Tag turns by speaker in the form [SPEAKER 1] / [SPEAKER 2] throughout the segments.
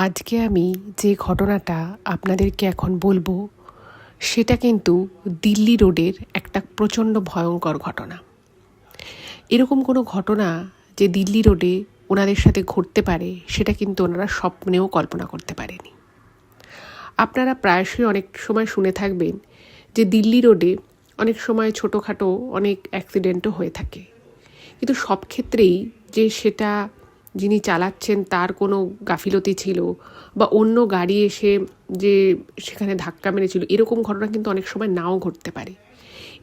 [SPEAKER 1] আজকে আমি যে ঘটনাটা আপনাদেরকে এখন বলবো সেটা কিন্তু দিল্লি রোডের একটা প্রচণ্ড ভয়ঙ্কর ঘটনা। এরকম কোনো ঘটনা যে দিল্লি রোডে ওনাদের সাথে ঘটতে পারে সেটা কিন্তু ওনারা স্বপ্নেও কল্পনা করতে পারেনি। আপনারা প্রায়শই অনেক সময় শুনে থাকবেন যে দিল্লি রোডে অনেক সময় ছোটোখাটো অনেক অ্যাক্সিডেন্টও হয়ে থাকে, কিন্তু সব ক্ষেত্রেই যে সেটা যিনি চালাচ্ছেন তার কোনো গাফিলতি ছিল বা অন্য গাড়ি এসে যে সেখানে ধাক্কা মেরেছিল, এরকম ঘটনা কিন্তু অনেক সময় নাও ঘটতে পারে।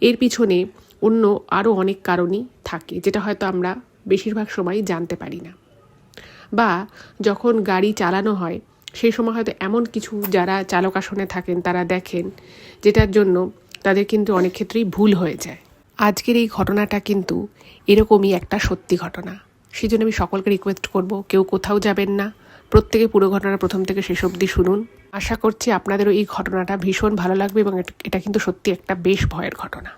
[SPEAKER 1] এর পিছনে অন্য আরও অনেক কারণই থাকে, যেটা হয়তো আমরা বেশিরভাগ সময় জানতে পারি না। বা যখন গাড়ি চালানো হয় সেই সময় হয়তো এমন কিছু যারা চালক আসনে থাকেন তারা দেখেন, যেটার জন্য তাদের কিন্তু অনেক ক্ষেত্রেই ভুল হয়ে যায়। আজকের এই ঘটনাটা কিন্তু এরকমই একটা সত্যি ঘটনা। সেই জন্য আমি সকলকে রিকোয়েস্ট করব, কেউ কোথাও যাবেন না, প্রত্যেকে পুরো ঘটনা প্রথম থেকে শেষ অবধি শুনুন। আশা করছি আপনাদেরও এই ঘটনাটা ভীষণ ভালো লাগবে এবং এটা কিন্তু সত্যি একটা বেশ ভয়ের ঘটনা।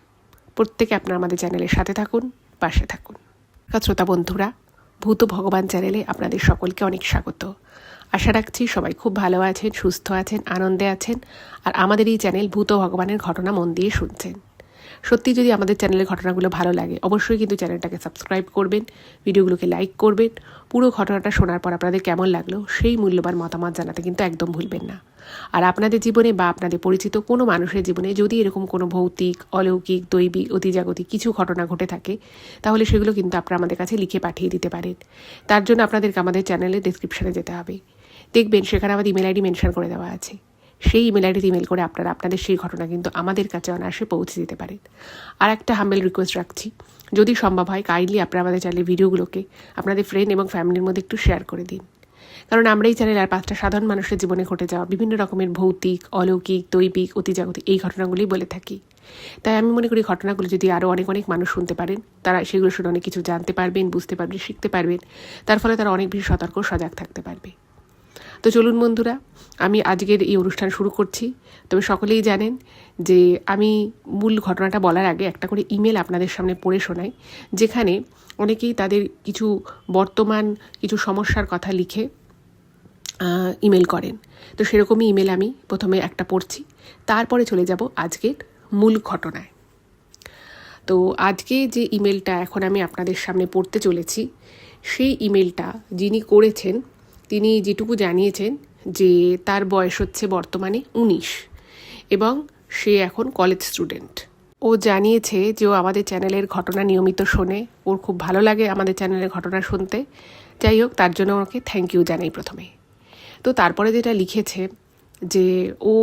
[SPEAKER 1] প্রত্যেকে আপনারা আমাদের চ্যানেলের সাথে থাকুন, পাশে থাকুন। শ্রোতা বন্ধুরা, ভূত ভগবান চ্যানেলে আপনাদের সকলকে অনেক স্বাগত। আশা রাখছি সবাই খুব ভালো আছেন, সুস্থ আছেন, আনন্দে আছেন, আর আমাদের এই চ্যানেল ভূত ভগবানের ঘটনা মন দিয়ে শুনছেন। সত্যি যদি আমাদের চ্যানেলের ঘটনাগুলো ভালো লাগে অবশ্যই কিন্তু চ্যানেলটাকে সাবস্ক্রাইব করবেন, ভিডিওগুলোকে লাইক করবেন। পুরো ঘটনাটা শোনার পর আপনাদের কেমন লাগলো সেই মূল্যবান মতামত জানাতে কিন্তু একদম ভুলবেন না। আর আপনাদের জীবনে বা আপনাদের পরিচিত কোনো মানুষের জীবনে যদি এরকম কোনো ভৌতিক, অলৌকিক, দৈবিক, অতিজাগতিক কিছু ঘটনা ঘটে থাকে তাহলে সেগুলো কিন্তু আপনারা আমাদের কাছে লিখে পাঠিয়ে দিতে পারেন। তার জন্য আপনাদেরকে আমাদের চ্যানেলের ডেসক্রিপশনে যেতে হবে। দেখবেন সেখানে আমাদের ইমেল আইডি মেনশন করে দেওয়া আছে। সেই ইমেল আইডিতে ইমেল করে আপনারা আপনাদের সেই ঘটনা কিন্তু আমাদের কাছে অনায়াসে পৌঁছে দিতে পারেন। আর একটা হাম্বেল রিকোয়েস্ট রাখছি, যদি সম্ভব হয় কাইন্ডলি আপনারা আমাদের চ্যানেলের ভিডিওগুলোকে আপনাদের ফ্রেন্ড এবং ফ্যামিলির মধ্যে একটু শেয়ার করে দিন। কারণ আমরা এই চ্যানেলে আর 5টা সাধারণ মানুষের জীবনে ঘটে যাওয়া বিভিন্ন রকমের ভৌতিক, অলৌকিক, দৈবিক, অতিজাগতিক এই ঘটনাগুলি বলে থাকি। তাই আমি মনে করি ঘটনাগুলো যদি আরও অনেক অনেক মানুষ শুনতে পারেন, তারা সেগুলো শুনে অনেক কিছু জানতে পারবেন, বুঝতে পারবেন, শিখতে পারবেন। তার ফলে তারা অনেক বেশি সতর্ক, সজাগ থাকতে পারবে। তো চলুন বন্ধুরা, আমি আজকের এই অনুষ্ঠান শুরু করছি। তবে সকলেই জানেন যে আমি মূল ঘটনাটা বলার আগে একটা করে ইমেল আপনাদের সামনে পড়ে শোনাই, যেখানে অনেকেই তাদের কিছু বর্তমান কিছু সমস্যার কথা লিখে ইমেল করেন। তো সেরকমই ইমেল আমি প্রথমে একটা পড়ছি, তারপরে চলে যাব আজকের মূল ঘটনায়। তো আজকে যে ইমেলটা এখন আমি আপনাদের সামনে পড়তে চলেছি, সেই ইমেলটা যিনি করেছেন তিনি যেটুকু জানিয়েছেন যে তার বয়স হচ্ছে বর্তমানে 19 এবং সে এখন কলেজ স্টুডেন্ট। ও জানিয়েছে যে ও আমাদের চ্যানেলের ঘটনা নিয়মিত শোনে, ওর খুব ভালো লাগে আমাদের চ্যানেলের ঘটনা শুনতে। যাই হোক, তার জন্য ওকে থ্যাংক ইউ জানাই প্রথমে। তো তারপরে যেটা লিখেছে যে ও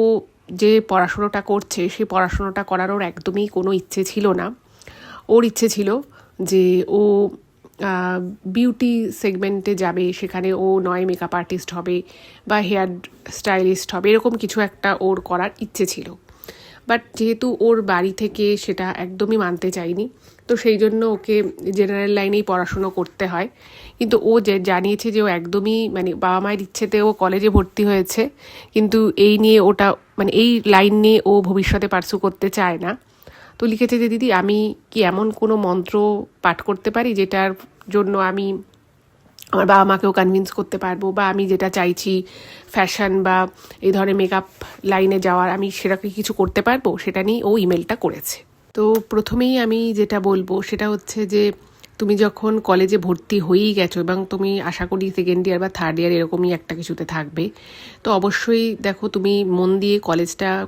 [SPEAKER 1] যে পড়াশুনোটা করছে সেই পড়াশুনোটা করার ওর একদমই কোনো ইচ্ছে ছিল না। ওর ইচ্ছে ছিল যে ও বিউটি সেগমেন্টে যাবে, সেখানে ও নয় মেকআপ আর্টিস্ট হবে বা হেয়ার স্টাইলিস্ট হবে, এরকম কিছু একটা ওর করার ইচ্ছে ছিল। বাট যেহেতু ওর বাড়ি থেকে সেটা একদমই মানতে চায়নি, তো সেই জন্য ওকে জেনারেল লাইনেই পড়াশুনো করতে হয়। কিন্তু ও যে জানিয়েছে যে ও একদমই বাবা মায়ের ইচ্ছেতে ও কলেজে ভর্তি হয়েছে, কিন্তু এই নিয়ে ওটা এই লাইন নিয়ে ও ভবিষ্যতে পার্সু করতে চায় না। তো লিখেছে যে দিদি, আমি কি এমন কোনো মন্ত্র পাঠ করতে পারি যেটার জন্য আমি আমার বাবা মাকেও কনভিন্স করতে পারবো, বা আমি যেটা চাইছি ফ্যাশন বা এই ধরনের মেকআপ লাইনে যাওয়ার, আমি সেটাকে কিছু করতে পারবো, সেটা নিয়ে ও ইমেলটা করেছে। তো প্রথমেই আমি যেটা বলবো সেটা হচ্ছে যে তুমি যখন কলেজে ভর্তি হয়েই গেছো এবং তুমি আশা করি সেকেন্ড ইয়ার বা থার্ড ইয়ার এরকমই একটা কিছুতে থাকবে, তো অবশ্যই দেখো তুমি মন দিয়ে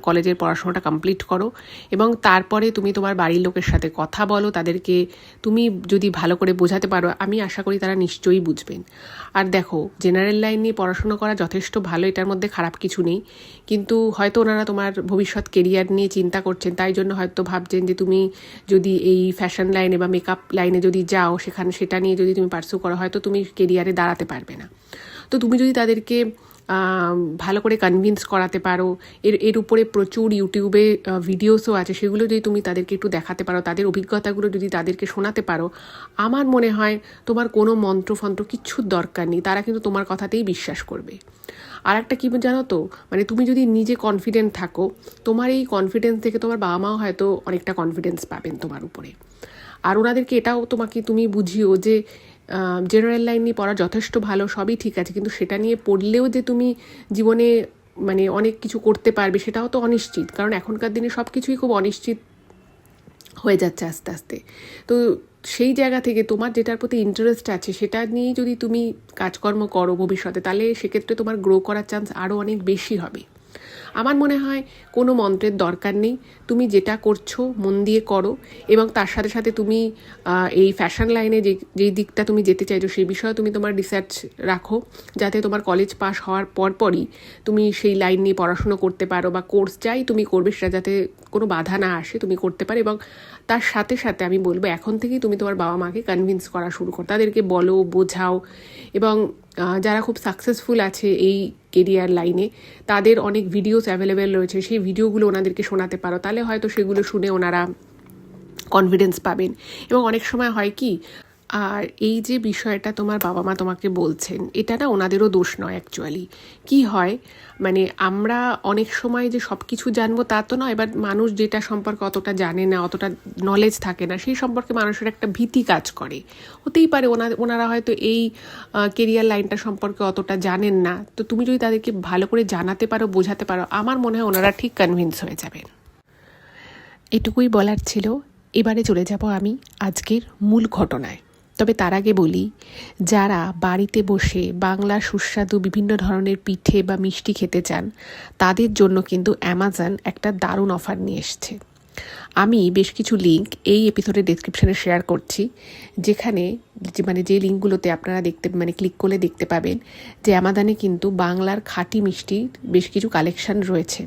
[SPEAKER 1] কলেজের পড়াশোনাটা কমপ্লিট করো এবং তারপরে তুমি তোমার বাড়ির লোকের সাথে কথা বলো। তাদেরকে তুমি যদি ভালো করে বোঝাতে পারো, আমি আশা করি তারা নিশ্চয়ই বুঝবেন। আর দেখো, জেনারেল লাইন নিয়ে পড়াশোনা করা যথেষ্ট ভালো, এটার মধ্যে খারাপ কিছু নেই, কিন্তু হয়তো ওনারা তোমার ভবিষ্যৎ কেরিয়ার নিয়ে চিন্তা করছেন, তাই জন্য হয়তো ভাবছেন যে তুমি যদি এই ফ্যাশন লাইনে বা মেকআপ লাইনে যদি যাও, সেখানে সেটা নিয়ে যদি তুমি পার্সু করো, হয়তো তুমি কেরিয়ারে দাঁড়াতে পারবে না। তো তুমি যদি তাদেরকে ভালো করে কনভিন্স করাতে পারো, এর উপরে প্রচুর ইউটিউবে ভিডিওসও আছে, সেগুলো যদি তুমি তাদেরকে একটু দেখাতে পারো, তাদের অভিজ্ঞতাগুলো যদি তাদেরকে শোনাতে পারো, আমার মনে হয় তোমার কোনো মন্ত্রফন্ত্র কিচ্ছুর দরকার নেই, তারা কিন্তু তোমার কথাতেই বিশ্বাস করবে। আর একটা কী জানো তো, তুমি যদি নিজে কনফিডেন্ট থাকো, তোমার এই কনফিডেন্স থেকে তোমার বাবা মাও হয়তো অনেকটা কনফিডেন্স পাবেন তোমার উপরে। আর ওনাদেরকে এটাও তুমি বুঝিও যে জেনারেল লাইন নিয়ে পড়া যথেষ্ট ভালো, সবই ঠিক আছে, কিন্তু সেটা নিয়ে পড়লেও যে তুমি জীবনে মানে অনেক কিছু করতে পারবে সেটাও তো অনিশ্চিত, কারণ এখনকার দিনে সব কিছুই খুব অনিশ্চিত হয়ে যাচ্ছে আস্তে আস্তে। তো সেই জায়গা থেকে তোমার যেটার প্রতি ইন্টারেস্ট আছে সেটা নিয়েই যদি তুমি কাজকর্ম করো ভবিষ্যতে, তাহলে সেক্ষেত্রে তোমার গ্রো করার চান্স আরও অনেক বেশি হবে। আমার মনে হয় কোনো মন্ত্রের দরকার নেই, তুমি যেটা করছো মন দিয়ে করো, এবং তার সাথে সাথে তুমি এই ফ্যাশন লাইনে যেই দিকটা তুমি যেতে চাইছো সেই বিষয়ে তুমি তোমার রিসার্চ রাখো, যাতে তোমার কলেজ পাস হওয়ার পরপরই তুমি সেই লাইন নিয়ে পড়াশুনো করতে পারো, বা কোর্স যাই তুমি করবে সেটা যাতে কোনো বাধা না আসে তুমি করতে পারো। এবং তার সাথে সাথে আমি বলবো এখন থেকেই তুমি তোমার বাবা মাকে কনভিন্স করা শুরু করো, তাদেরকে বলো, বোঝাও। এবং যারা খুব সাকসেসফুল আছে এই কেরিয়ার লাইনে তাদের অনেক ভিডিওস অ্যাভেলেবেল রয়েছে, সেই ভিডিওগুলো ওনাদেরকে শোনাতে পারো, তাহলে হয়তো সেগুলো শুনে ওনারা কনফিডেন্স পাবেন। এবং অনেক সময় হয় কি, আর এই যে বিষয়টা তোমার বাবা মা তোমাকে বলছেন এটা না ওনাদেরও দোষ নয় অ্যাকচুয়ালি। কি হয় মানে আমরা অনেক সময় যে সব কিছু জানবো তা তো নয়, এবার মানুষ যেটা সম্পর্কে অতটা জানে না, অতটা নলেজ থাকে না, সেই সম্পর্কে মানুষের একটা ভীতি কাজ করে। হতেই পারে ওনারা হয়তো এই কেরিয়ার লাইনটা সম্পর্কে অতটা জানেন না, তো তুমি যদি তাদেরকে ভালো করে জানাতে পারো, বোঝাতে পারো, আমার মনে হয় ওনারা ঠিক কনভিন্স হয়ে যাবেন। এটুকুই বলার ছিল। এবারে চলে যাব আমি আজকের মূল ঘটনায়। তবে তার আগে বলি, যারা বাড়িতে বসে বাংলা সুস্বাদু বিভিন্ন ধরনের পিঠে বা মিষ্টি খেতে চান তাদের জন্য কিন্তু অ্যামাজন একটা দারুণ অফার নিয়ে এসছে। আমি বেশ কিছু লিঙ্ক এই এপিসোডের ডেসক্রিপশনে শেয়ার করছি, যেখানে যে লিঙ্কগুলোতে আপনারা ক্লিক করলে দেখতে পাবেন যে অ্যামাজনে কিন্তু বাংলার খাঁটি মিষ্টির বেশ কিছু কালেকশন রয়েছে,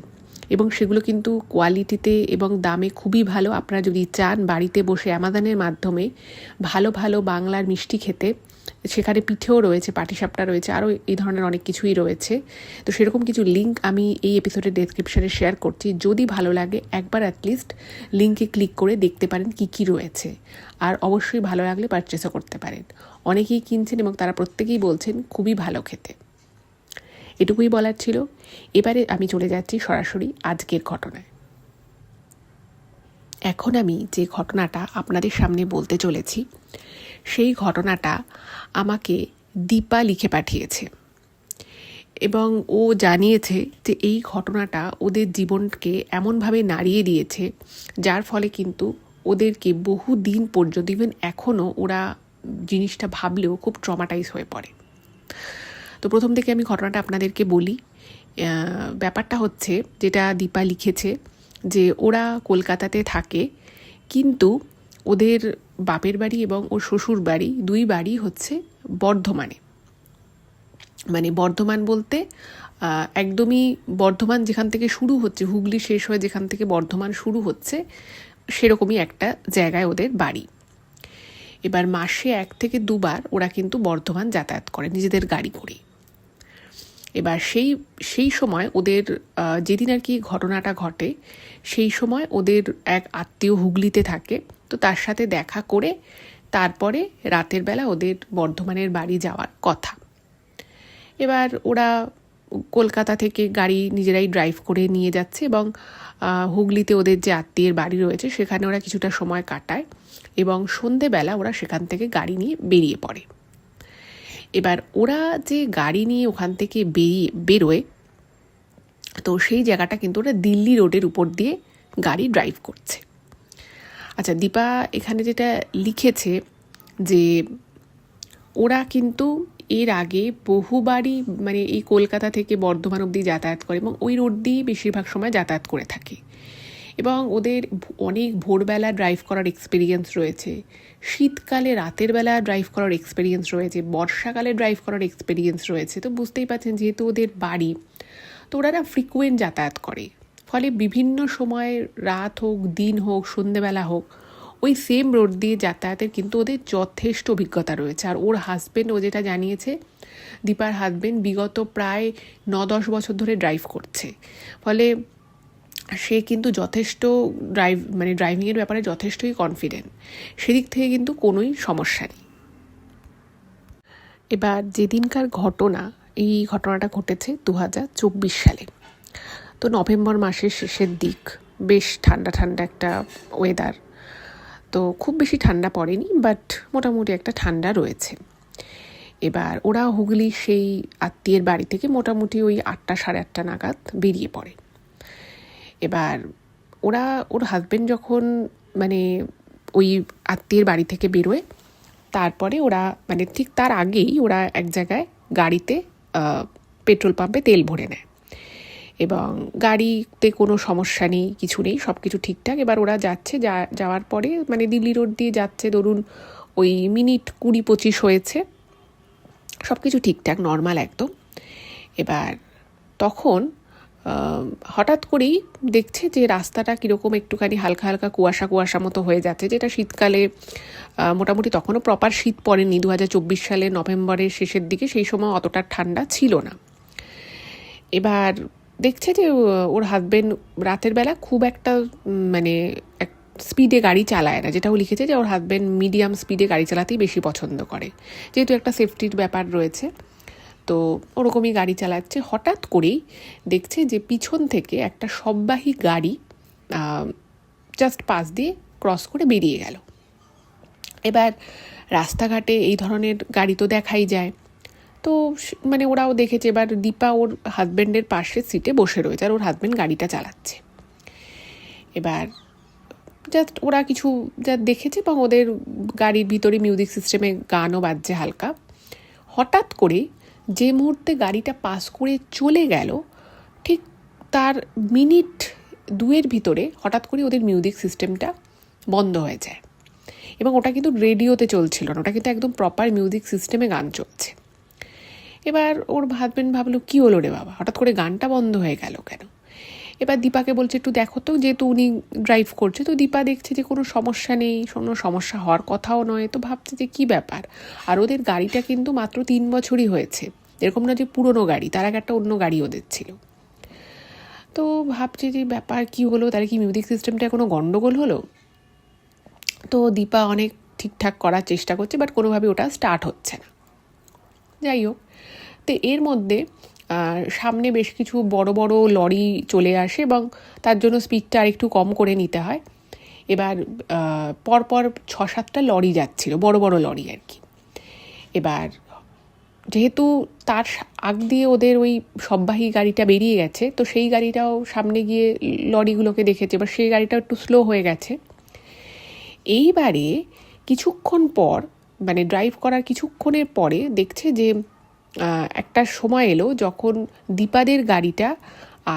[SPEAKER 1] এবং সেগুলো কিন্তু কোয়ালিটিতে এবং দামে খুবই ভালো। আপনারা যদি চান বাড়িতে বসে অ্যামাজনের মাধ্যমে ভালো ভালো বাংলার মিষ্টি খেতে, সেখানে পিঠেও রয়েছে, পাটিসাপটা রয়েছে, আরও এই ধরনের অনেক কিছুই রয়েছে। তো সেরকম কিছু লিঙ্ক আমি এই এপিসোডের ডেসক্রিপশনে শেয়ার করছি, যদি ভালো লাগে একবার অ্যাটলিস্ট লিঙ্কে ক্লিক করে দেখতে পারেন কি কি রয়েছে, আর অবশ্যই ভালো লাগলে পারচেসও করতে পারেন। অনেকেই কিনছেন এবং তারা প্রত্যেকেই বলছেন খুবই ভালো খেতে। এটুকুই বলার ছিল। এবারে আমি চলে যাচ্ছি সরাসরি আজকের ঘটনায়। এখন আমি যে ঘটনাটা আপনাদের সামনে বলতে চলেছি সেই ঘটনাটা আমাকে দীপা লিখে পাঠিয়েছে, এবং ও জানিয়েছে যে এই ঘটনাটা ওদের জীবনকে এমনভাবে নাড়িয়ে দিয়েছে যার ফলে কিন্তু ওদেরকে বহু দিন পর্যন্ত, ইভেন এখনও ওরা জিনিসটা ভাবলেও খুব ট্রমাটাইজ হয়ে পড়ে। তো প্রথম থেকে আমি ঘটনাটা আপনাদেরকে বলি। ব্যাপারটা হচ্ছে, যেটা দীপা লিখেছে, যে ওরা কলকাতাতে থাকে, কিন্তু ওদের বাপের বাড়ি এবং ওর শ্বশুর বাড়ি দুই বাড়ি হচ্ছে বর্ধমানে। মানে বর্ধমান বলতে একদমই বর্ধমান যেখান থেকে শুরু হচ্ছে, হুগলি শেষ হয়ে যেখান থেকে বর্ধমান শুরু হচ্ছে, সেরকমই একটা জায়গায় ওদের বাড়ি। এবার মাসে 1 থেকে 2 বার ওরা কিন্তু বর্ধমান যাতায়াত করে নিজেদের গাড়ি করে। এবার সেই সময় ওদের যেদিন আর কি ঘটনাটা ঘটে, সেই সময় ওদের এক আত্মীয় হুগলিতে থাকে, তো তার সাথে দেখা করে তারপরে রাতের বেলা ওদের বর্ধমানের বাড়ি যাওয়ার কথা। এবার ওরা কলকাতা থেকে গাড়ি নিজেরাই ড্রাইভ করে নিয়ে যাচ্ছে, এবং হুগলিতে ওদের যে আত্মীয়ের বাড়ি রয়েছে সেখানে ওরা কিছুটা সময় কাটায়, এবং সন্ধেবেলা ওরা সেখান থেকে গাড়ি নিয়ে বেরিয়ে পড়ে। এবার ওরা যে গাড়ি নিয়ে ওখান থেকে বেরোয়, তো সেই জায়গাটা কিন্তু ওরা দিল্লি রোডের উপর দিয়ে গাড়ি ড্রাইভ করছে। আচ্ছা, দীপা এখানে যেটা লিখেছে যে ওরা কিন্তু এর আগে বহুবারই এই কলকাতা থেকে বর্ধমান অবধি যাতায়াত করে, এবং ওই রোড দিয়েই বেশিরভাগ সময় যাতায়াত করে থাকে, এবং ওদের অনেক ভোরবেলা ড্রাইভ করার এক্সপিরিয়েন্স রয়েছে, শীতকালে রাতের বেলা ড্রাইভ করার এক্সপিরিয়েন্স রয়েছে, বর্ষাকালে ড্রাইভ করার এক্সপিরিয়েন্স রয়েছে। তো বুঝতেই পারছেন, যেহেতু ওদের বাড়ি, তো ওরা ফ্রিকুয়েন্ট যাতায়াত করে, ফলে বিভিন্ন সময় রাত হোক, দিন হোক, সন্ধেবেলা হোক, ওই সেম রোড দিয়ে যাতায়াতের কিন্তু ওদের যথেষ্ট অভিজ্ঞতা রয়েছে। আর ওর হাজব্যান্ড, ও যেটা জানিয়েছে, দীপার হাজব্যান্ড বিগত প্রায় 9-10 বছর ধরে ড্রাইভ করছে, ফলে সে কিন্তু যথেষ্ট ড্রাইভিংয়ের ব্যাপারে যথেষ্টই কনফিডেন্ট, সেদিক থেকে কিন্তু কোনোই সমস্যা নেই। এবার যেদিনকার ঘটনা, এই ঘটনাটা ঘটেছে 2024 সালে। তো নভেম্বর মাসের শেষের দিক, বেশ ঠান্ডা ঠান্ডা একটা ওয়েদার, তো খুব বেশি ঠান্ডা পড়েনি, বাট মোটামুটি একটা ঠান্ডা রয়েছে। এবার ওরা হুগলির সেই আত্মীয়ের বাড়ি থেকে মোটামুটি ওই 8টা সাড়ে 8টা নাগাদ বেরিয়ে পড়ে। এবার ওর হাজবেন্ড যখন মানে ওই আত্মীয়ের বাড়ি থেকে বেরোয়, তারপরে ওরা মানে ঠিক তার আগেই ওরা এক জায়গায় গাড়িতে পেট্রোল পাম্পে তেল ভরে নেয় এবং গাড়িতে কোনো সমস্যা নেই, কিছু নেই, সব কিছু ঠিকঠাক। এবার ওরা যাচ্ছে, যাওয়ার পরে মানে দিল্লি রোড দিয়ে যাচ্ছে, ধরুন ওই মিনিট 20-25 হয়েছে, সব কিছু ঠিকঠাক নর্মাল একদম। এবার তখন হঠাৎ করেই দেখছে যে রাস্তাটা কীরকম একটুখানি হালকা হালকা কুয়াশা কুয়াশা মতো হয়ে যাচ্ছে, যেটা শীতকালে মোটামুটি তখনও প্রপার শীত পড়েনি, 2024 সালে নভেম্বরের শেষের দিকে, সেই সময় অতটা ঠান্ডা ছিল না। এবার দেখছে যে ওর হাজবেন্ড রাতের বেলা খুব একটা মানে স্পিডে গাড়ি চালায় না, যেটাও লিখেছে যে ওর হাজবেন্ড মিডিয়াম স্পিডে গাড়ি চালাতেই বেশি পছন্দ করে, যেহেতু একটা সেফটির ব্যাপার রয়েছে, তো ওরকমই গাড়ি চালাচ্ছে। হঠাৎ করেই দেখছে যে পিছন থেকে একটা সববাহী গাড়ি জাস্ট পাশ দিয়ে ক্রস করে বেরিয়ে গেল। এবার রাস্তাঘাটে এই ধরনের গাড়ি তো দেখাই যায়, তো মানে ওরাও দেখেছে। এবার দীপা ওর হাজব্যান্ডের পাশের সিটে বসে রয়েছে আর ওর হাজব্যান্ড গাড়িটা চালাচ্ছে। এবার জাস্ট ওরা কিছু যা দেখেছে এবং ওদের গাড়ির ভিতরে মিউজিক সিস্টেমে গানও বাজছে হালকা। হঠাৎ করে যে মুহূর্তে গাড়িটা পাস করে চলে গেল, ঠিক তার মিনিট 2-এর ভিতরে হঠাৎ করে ওদের মিউজিক সিস্টেমটা বন্ধ হয়ে যায় এবং ওটা কিন্তু রেডিওতে চলছিল না, ওটা কিন্তু একদম প্রপার মিউজিক সিস্টেমে গান চলছে। এবার ওর হাজবেন্ড ভাবলো কী হলো রে বাবা, হঠাৎ করে গানটা বন্ধ হয়ে গেল কেন? এবার দীপাকে বলছে একটু দেখো তো, যেহেতু উনি ড্রাইভ করছে, তো দীপা দেখছে যে কোনো সমস্যা নেই, কোনো সমস্যা হওয়ার কথাও নয়, তো ভাবছে যে কী ব্যাপার। আর ওদের গাড়িটা কিন্তু মাত্র 3 বছরই হয়েছে, এরকম না যে পুরনো গাড়ি, তার আগে একটা অন্য গাড়ি ওদের ছিল। তো ভাবছে যে ব্যাপার কী হলো, তাহলে কি মিউজিক সিস্টেমটা কোনো গন্ডগোল হলো? তো দীপা অনেক ঠিকঠাক করার চেষ্টা করছে, বাট কোনোভাবে ওটা স্টার্ট হচ্ছে না। যাই হোক, তো এর মধ্যে সামনে বেশ কিছু বড় বড় লরি চলে আসে এবং তার জন্য স্পিডটা আরেকটু কম করে নিতে হয়। এবার পরপর 6-7টা লরি যাচ্ছিল, বড় বড় লরি আর কি। এবার যেহেতু তার আগ দিয়ে ওদের ওই সববাহী গাড়িটা বেরিয়ে গেছে, তো সেই গাড়িটাও সামনে গিয়ে লরিগুলোকে দেখেছে, এবার সেই গাড়িটা একটু স্লো হয়ে গেছে। এইবারে কিছুক্ষণ পর মানে ড্রাইভ করার কিছুক্ষণের পরে দেখছে যে একটা সময় এলো যখন দীপাদের গাড়িটা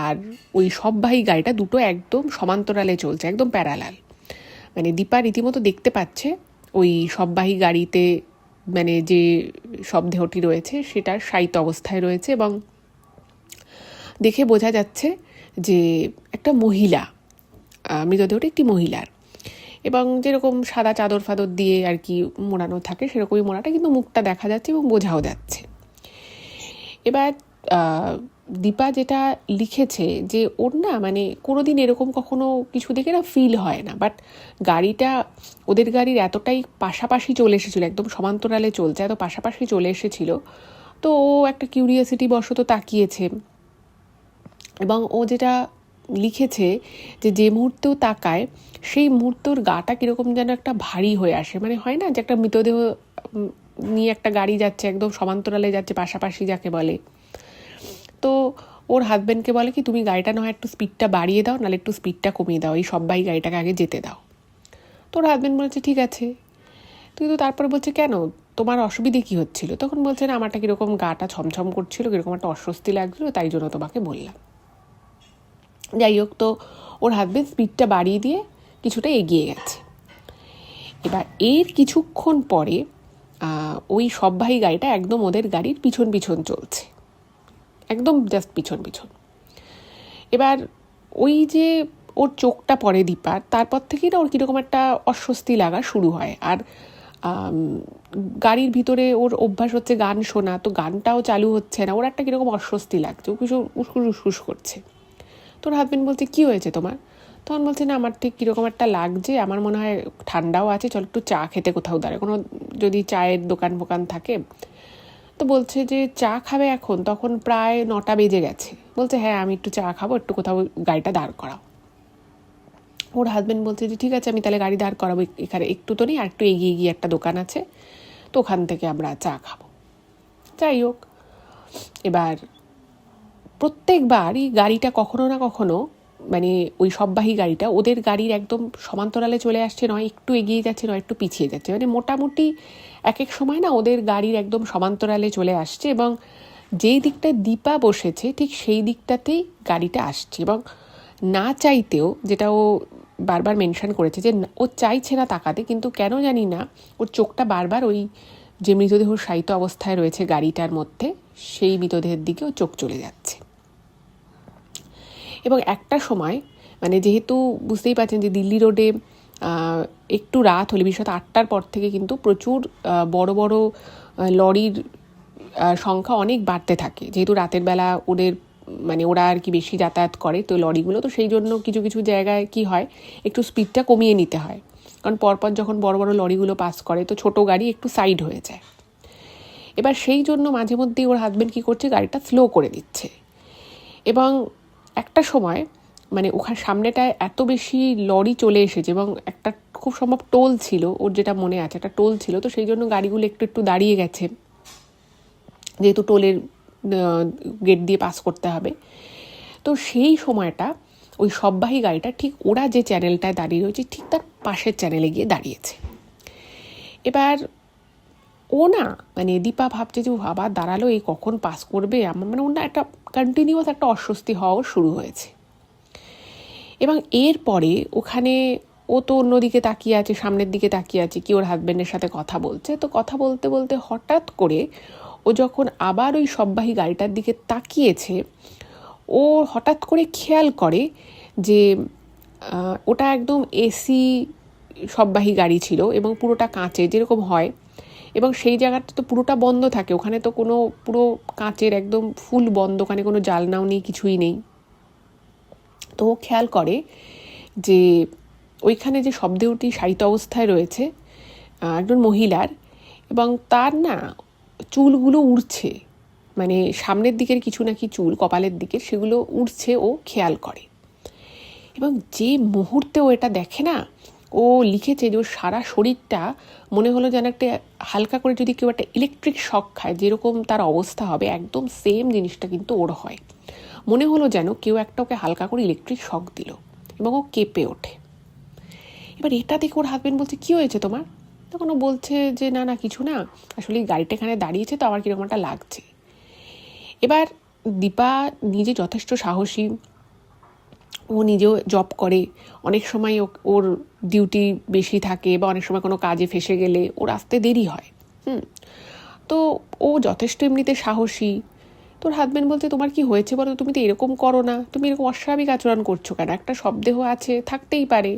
[SPEAKER 1] আর ওই সববাহী গাড়িটা দুটো একদম সমান্তরালে চলছে, একদম প্যারালাল। মানে দীপা রীতিমতো দেখতে পাচ্ছে ওই সববাহী গাড়িতে মানে যে শবদেহটি রয়েছে সেটা শায়িত অবস্থায় রয়েছে এবং দেখে বোঝা যাচ্ছে যে একটা মহিলা, মৃতদেহটা একটি মহিলার, এবং যেরকম সাদা চাদর ফাদর দিয়ে আর কি মোড়ানো থাকে সেরকমই মোড়াটা, কিন্তু মুখটা দেখা যাচ্ছে এবং বোঝাও যাচ্ছে। এবার দীপা যেটা লিখেছে যে ওর না মানে কোনোদিন এরকম কখনো কিছু দেখে না ফিল হয় না, বাট গাড়িটা ওদের গাড়ির এতটাই পাশাপাশি চলে এসেছিলো, একদম সমান্তরালে চলছে, এত পাশাপাশি চলে এসেছিল, তো ও একটা কিউরিয়াসিটি বশত তাকিয়েছে এবং ও যেটা লিখেছে যে মুহূর্তেও তাকায় সেই মুহূর্তের গাটা কীরকম যেন একটা ভারী হয়ে আসে। মানে হয় না যে একটা মৃতদেহ নিয়ে একটা গাড়ি যাচ্ছে, একদম সমান্তরালে যাচ্ছে, পাশাপাশি যাকে বলে। তো ওর হাজব্যান্ডকে বলে কি তুমি গাড়িটা নয় একটু স্পিডটা বাড়িয়ে দাও, নাহলে একটু স্পিডটা কমিয়ে দাও, এই সবাই গাড়িটাকে আগে যেতে দাও। তো ওর হাজব্যান্ড বলছে ঠিক আছে, কিন্তু তারপরে বলছে কেন, তোমার অসুবিধে কী হচ্ছিল? তখন বলছে না আমারটা কীরকম গাটা ছমছম করছিল, কীরকম একটা অস্বস্তি লাগছিলো, তাই জন্য তোমাকে বললাম। যাই হোক, তো ওর হাজব্যান্ড স্পিডটা বাড়িয়ে দিয়ে কিছুটা এগিয়ে গেছে। এবার এর কিছুক্ষণ পরে ওই সববাহী গাড়িটা একদম ওদের গাড়ির পিছন পিছন চলছে, একদম জাস্ট পিছন পিছন। এবার ওই যে ওর চোখটা পড়ে দীপার, তারপর থেকেই না ওর কীরকম একটা অস্বস্তি লাগা শুরু হয়। আর গাড়ির ভিতরে ওর অভ্যাস হচ্ছে গান শোনা, তো গানটাও চালু হচ্ছে না, ওর একটা কীরকম অস্বস্তি লাগছে, ও কিছু উস্কুস উস্কুস করছে। তোর হাজবেন্ড বলছে কী হয়েছে তোমার? তখন বলছে না আমার ঠিক কীরকম একটা লাগছে, আমার মনে হয় ঠান্ডাও আছে, চল একটু চা খেতে কোথাও দাঁড়ায়, কোনো যদি চায়ের দোকান ফোকান থাকে। তো বলছে যে চা খাবে এখন, তখন প্রায় 9টা বেজে গেছে। বলছে হ্যাঁ আমি একটু চা খাবো, একটু কোথাও গাড়িটা দাঁড় করাও। ওর হাজব্যান্ড বলছে যে ঠিক আছে আমি তাহলে গাড়ি দাঁড় করাবো, এখানে একটু তো নেই, আর একটু এগিয়ে গিয়ে একটা দোকান আছে, তো ওখান থেকে আমরা চা খাবো। যাই হোক, এবার প্রত্যেকবারই গাড়িটা কখনো না কখনো মানে ওই সববাহী গাড়িটা ওদের গাড়ির একদম সমান্তরালে চলে আসছে, নয় একটু এগিয়ে যাচ্ছে, নয় একটু পিছিয়ে যাচ্ছে, মানে মোটামুটি এক এক সময় না ওদের গাড়ির একদম সমান্তরালে চলে আসছে, এবং যেই দিকটায় দীপা বসেছে ঠিক সেই দিকটাতেই গাড়িটা আসছে। এবং না চাইতেও, যেটা ও বারবার মেনশন করেছে যে ও চাইছে না তাকাতে, কিন্তু কেন জানি না ওর চোখটা বারবার ওই যে মৃতদেহ শায়িত অবস্থায় রয়েছে গাড়িটার মধ্যে সেই মৃতদেহের দিকে ও চোখ চলে যাচ্ছে। এবং একটা সময় মানে যেহেতু বুঝতেই পারছেন যে দিল্লি রোডে একটু রাত হলে, বিশেষত 8টার পর থেকে কিন্তু প্রচুর বড় বড় লরির সংখ্যা অনেক বাড়তে থাকে, যেহেতু রাতের বেলা ওরা আর কি বেশি যাতায়াত করে, তো লরিগুলো, তো সেই জন্য কিছু কিছু জায়গায় কি হয় একটু স্পিডটা কমিয়ে নিতে হয়, কারণ পরপর যখন বড় বড় লরিগুলো পাস করে তো ছোট গাড়ি একটু সাইড হয়ে যায়। এবার সেই জন্য মাঝে মধ্যেই ওর হাজব্যান্ড কী করছে, গাড়িটা স্লো করে দিচ্ছে। এবং একটা সময় মানে ওখানে সামনেটায় এত বেশি লরি চলে এসেছে, এবং একটা খুব সম্ভব টোল ছিল, ওর যেটা মনে আছে একটা টোল ছিল, তো সেই জন্য গাড়িগুলো একটু একটু দাঁড়িয়ে গেছে, যেহেতু টোলের গেট দিয়ে পাস করতে হবে। তো সেই সময়টা ওই সববাহী গাড়িটা ঠিক ওরা যে চ্যানেলটায় দাঁড়িয়ে রয়েছে ঠিক তার পাশের চ্যানেলে গিয়ে দাঁড়িয়েছে। এবার ও না মানে দীপা ভাবছে যে আবার দাঁড়ালো, এই কখন পাস করবে, আমার মানে ওর না একটা কন্টিনিউয়াস একটা অস্বস্তি হওয়াও শুরু হয়েছে। এবং এরপরে ওখানে ও তো অন্যদিকে তাকিয়ে আছে, সামনের দিকে তাকিয়ে আছে, কি ওর হাজব্যান্ডের সাথে কথা বলছে, তো কথা বলতে বলতে হঠাৎ করে ও যখন আবার ওই সববাহী গাড়িটার দিকে তাকিয়েছে, ও হঠাৎ করে খেয়াল করে যে ওটা একদম এসি সববাহী গাড়ি ছিল, এবং পুরোটা কাঁচে যেরকম হয়, এবং সেই জায়গাটা তো পুরোটা বন্ধ থাকে, ওখানে তো কোনো পুরো কাঁচের একদম ফুল বন্ধ, ওখানে কোনো জানলাও নেই, কিছুই নেই। তো ও খেয়াল করে যে ওইখানে যে শবদেহটি শায়িত অবস্থায় রয়েছে একজন মহিলার, এবং তার না চুলগুলো উড়ছে, মানে সামনের দিকের কিছু নাকি চুল কপালের দিকের সেগুলো উড়ছে, ও খেয়াল করে। এবং যে মুহূর্তে ও এটা দেখে না, ও লিখেছে যে ওর সারা শরীরটা মনে হলো যেন একটা হালকা করে যদি কেউ একটা ইলেকট্রিক শক খায় যেরকম তার অবস্থা হবে, একদম সেম জিনিসটা কিন্তু ওর হয়। মনে হলো যেন কেউ একটা ওকে হালকা করে ইলেকট্রিক শক দিল, এবং ও কেঁপে ওঠে। এবার এটা দেখে ওর হাজব্যান্ড বলছে, কী হয়েছে তোমার? তখন ও বলছে যে না না কিছু না, আসলে গাড়িটা এখানে দাঁড়িয়েছে তো আমার কীরকম একটা লাগছে। এবার দীপা নিজে যথেষ্ট সাহসী, ও নিজেও জব করে, অনেক সময় ওর ডিউটি বেশি থাকে, বা অনেক সময় কোনো কাজে ফেসে গেলে ওর আসতে দেরি হয়। তো ও যথেষ্ট এমনিতে সাহসী। তোর হাজব্যান্ড বলছে, তোমার কি হয়েছে বলো, তুমি তো এরকম করো না, তুমি এরকম অস্বাভাবিক আচরণ করছো কেন, একটা শবদেহ আছে, থাকতেই পারে,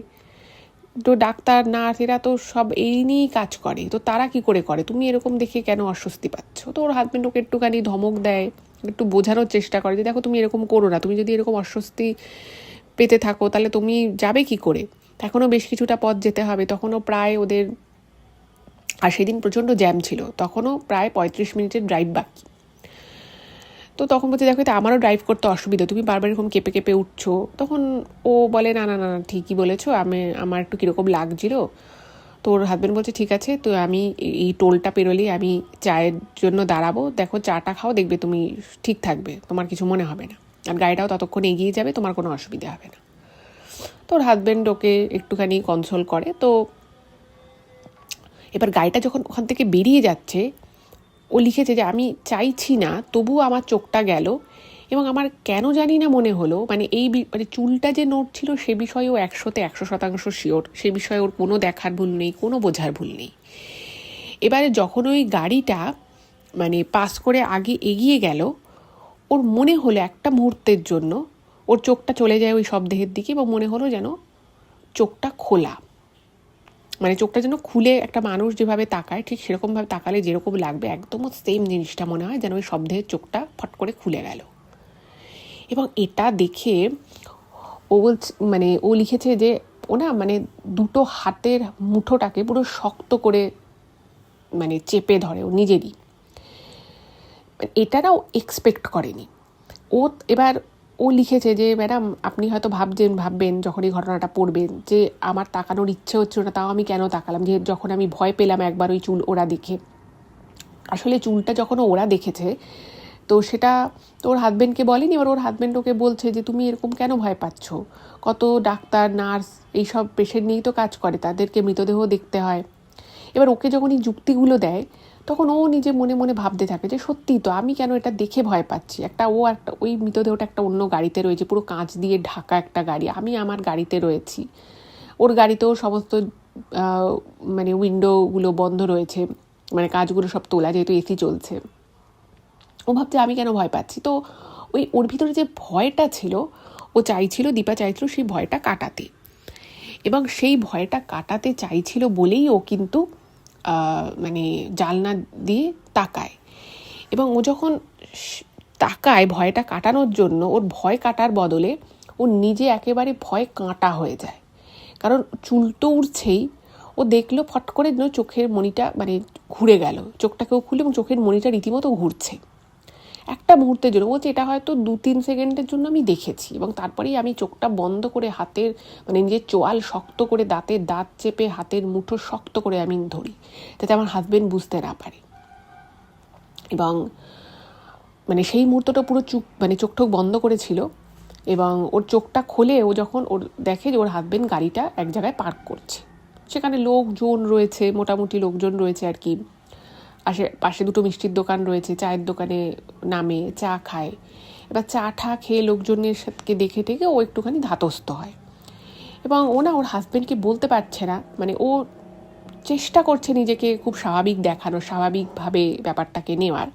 [SPEAKER 1] তো ডাক্তার নার্স এরা তো সব এই নিয়েই কাজ করে, তো তারা কি করে করে, তুমি এরকম দেখে কেন অস্বস্তি পাচ্ছ? তো ওর হাজব্যান্ড ওকে একটুখানি ধমক দেয়, একটু বোঝানোর চেষ্টা করে যে দেখো তুমি এরকম করো না, তুমি যদি এরকম অস্বস্তি পেতে থাকো তাহলে তুমি যাবে কি করে, এখনও বেশ কিছুটা পথ যেতে হবে। তখনও প্রায় ওদের, আর সেদিন প্রচণ্ড জ্যাম ছিল, তখনও প্রায় 35 মিনিটের ড্রাইভ বাকি। তো তখন বলছে দেখো এটা আমারও ড্রাইভ করতে অসুবিধা, তুমি বারবার এরকম কেঁপে কেঁপে উঠছো। তখন ও বলে না না না না ঠিকই বলেছো, আমার একটু কীরকম লাগছিল। তো ওর হাজব্যান্ড বলছে ঠিক আছে, তো আমি এই টোলটা পেরোলেই আমি চায়ের জন্য দাঁড়াবো, দেখো চাটা খাও, দেখবে তুমি ঠিক থাকবে, তোমার কিছু মনে হবে না, আর গাড়িটাও ততক্ষণ এগিয়ে যাবে, তোমার কোনো অসুবিধা হবে না। তো ওর হাজব্যান্ড ওকে একটুখানি কনসোল করে। তো এবার গাড়িটা যখন ওখান থেকে বেরিয়ে যাচ্ছে, ও লিখেছে যে আমি চাইছি না তবুও আমার চোখটা গেল, এবং আমার কেন জানি না মনে হলো মানে মানে চুলটা যে নড়ছিল সে বিষয়ে ও 100% শিওর, সে বিষয়ে ওর কোনো দেখার ভুল নেই, কোনো বোঝার ভুল নেই। এবারে যখন ওই গাড়িটা মানে পাস করে আগে এগিয়ে গেল, ওর মনে হলো একটা মুহূর্তের জন্য ওর চোখটা চলে যায় ওই শবদেহের দিকে, এবং মনে হলো যেন চোখটা খোলা, মানে চোখটা যেন খুলে একটা মানুষ যেভাবে তাকায় ঠিক সেরকমভাবে তাকালে যেরকম লাগবে একদম সেম জিনিসটা মনে হয় যেন ওই শবদেহের চোখটা ফট করে খুলে গেল। এবং এটা দেখে ও মানে ও লিখেছে যে ও না মানে দুটো হাতের মুঠোটাকে পুরো শক্ত করে মানে চেপে ধরে ও নিজেরই, এটা না ও এক্সপেক্ট করেনি। এবার ও লিখেছে যে ম্যাডাম আপনি হয়তো ভাববেন যখন এই ঘটনাটা পড়বেন যে আমার তাকানোর ইচ্ছে হচ্ছে না, তাও আমি কেন তাকালাম, যে যখন আমি ভয় পেলাম একবার ওই চুল ওরা দেখে, আসলে চুলটা যখন ওরা দেখেছে তো সেটা তো ওর হাজব্যান্ডকে বলেনি, এবার ওর হাজব্যান্ড ওকে বলছে যে তুমি এরকম কেন ভয় পাচ্ছ, কত ডাক্তার নার্স এইসব পেশেন্ট নিয়েই তো কাজ করে, তাদেরকে মৃতদেহ দেখতে হয়। এবার ওকে যখন এই যুক্তিগুলো দেয় তখন ও নিজে মনে মনে ভাবতে থাকে যে সত্যিই তো আমি কেন এটা দেখে ভয় পাচ্ছি, একটা ওই মৃতদেহটা একটা অন্য গাড়িতে রয়েছে, পুরো কাঁচ দিয়ে ঢাকা একটা গাড়ি, আমি আমার গাড়িতে রয়েছি, ওর গাড়িতেও সমস্ত মানে উইন্ডোগুলো বন্ধ রয়েছে, মানে কাঁচগুলো সব তোলা, যেহেতু এসি চলছে। ও ভাবছে আমি কেন ভয় পাচ্ছি। তো ওর ভিতরে যে ভয়টা ছিল, দীপা চাইছিল সেই ভয়টা কাটাতে, এবং সেই ভয়টা কাটাতে চাইছিল বলেই ও কিন্তু মানে জানলা দিয়ে তাকায়। এবং ও যখন তাকায় ভয়টা কাটানোর জন্য, ওর ভয় কাটার বদলে ও নিজে একেবারে ভয় কাঁটা হয়ে যায়, কারণ চুল তো উড়ছেই। ও দেখলো ফট করে যেন চোখের মণিটা মানে ঘুরে গেল, চোখটাকেও খুলে এবং চোখের মণিটা রীতিমতো ঘুরছে একটা মুহূর্তের জন্য। বলছে এটা হয়তো 2-3 সেকেন্ডের জন্য আমি দেখেছি, এবং তারপরেই আমি চোখটা বন্ধ করে হাতের মানে নিজের চোয়াল শক্ত করে দাঁত চেপে হাতের মুঠো শক্ত করে আমি ধরি, যাতে আমার হাজবেন্ড বুঝতে না পারে। এবং মানে সেই মুহূর্তটা পুরো চোখ টোক বন্ধ করেছিল, এবং ওর চোখটা খোলে ও যখন ওর দেখে যে ওর হাজবেন্ড গাড়িটা এক জায়গায় পার্ক করছে, সেখানে লোকজন রয়েছে, মোটামুটি লোকজন রয়েছে আর কি, পাশে দুটো মিষ্টির দোকান রয়েছে, চায়ের দোকানে নামে চা খায়। এবার চা খেয়ে লোকজনের সাথে দেখে টেকে ও একটুখানি ধাতস্থ হয়, এবং ও না ওর হাজব্যান্ডকে বলতে পারছে না, মানে ও চেষ্টা করছে নিজেকে খুব স্বাভাবিক দেখানো, স্বাভাবিকভাবে ব্যাপারটাকে নেওয়ার,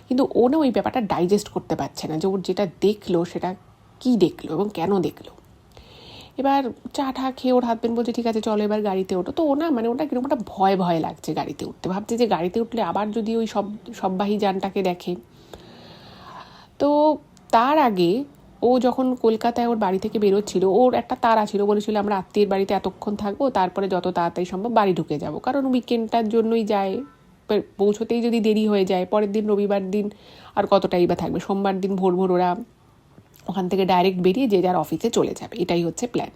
[SPEAKER 1] কিন্তু ও না ওই ব্যাপারটা ডাইজেস্ট করতে পারছে না যে ওর যেটা দেখলো সেটা কি দেখলো এবং কেন দেখলো। এবার চা খেয়ে ওর হাজবেন্ড বলছে ঠিক আছে চলো এবার গাড়িতে ওঠো। তো ও না মানে ওটা কিরকম একটা ভয় লাগছে গাড়িতে উঠতে, ভাবছে যে গাড়িতে উঠলে আবার যদি ওই সববাহী যানটাকে দেখে। তো তার আগে ও যখন কলকাতায় ওর বাড়ি থেকে বেরোচ্ছিল, ওর একটা তাড়া ছিল, বলেছিল আমরা আত্মীয়ের বাড়িতে এতক্ষণ থাকবো, তারপরে যত তাড়াতাড়ি সম্ভব বাড়ি ঢুকে যাব, কারণ উইকেন্ডটার জন্যই যায়, পৌঁছতেই যদি দেরি হয়ে যায় পরের দিন রবিবার দিন আর কতটাই বা থাকবে, সোমবার দিন ভোর ওরা ওখান থেকে ডাইরেক্ট বেরিয়ে যে যার অফিসে চলে যাবে, এটাই হচ্ছে প্ল্যান।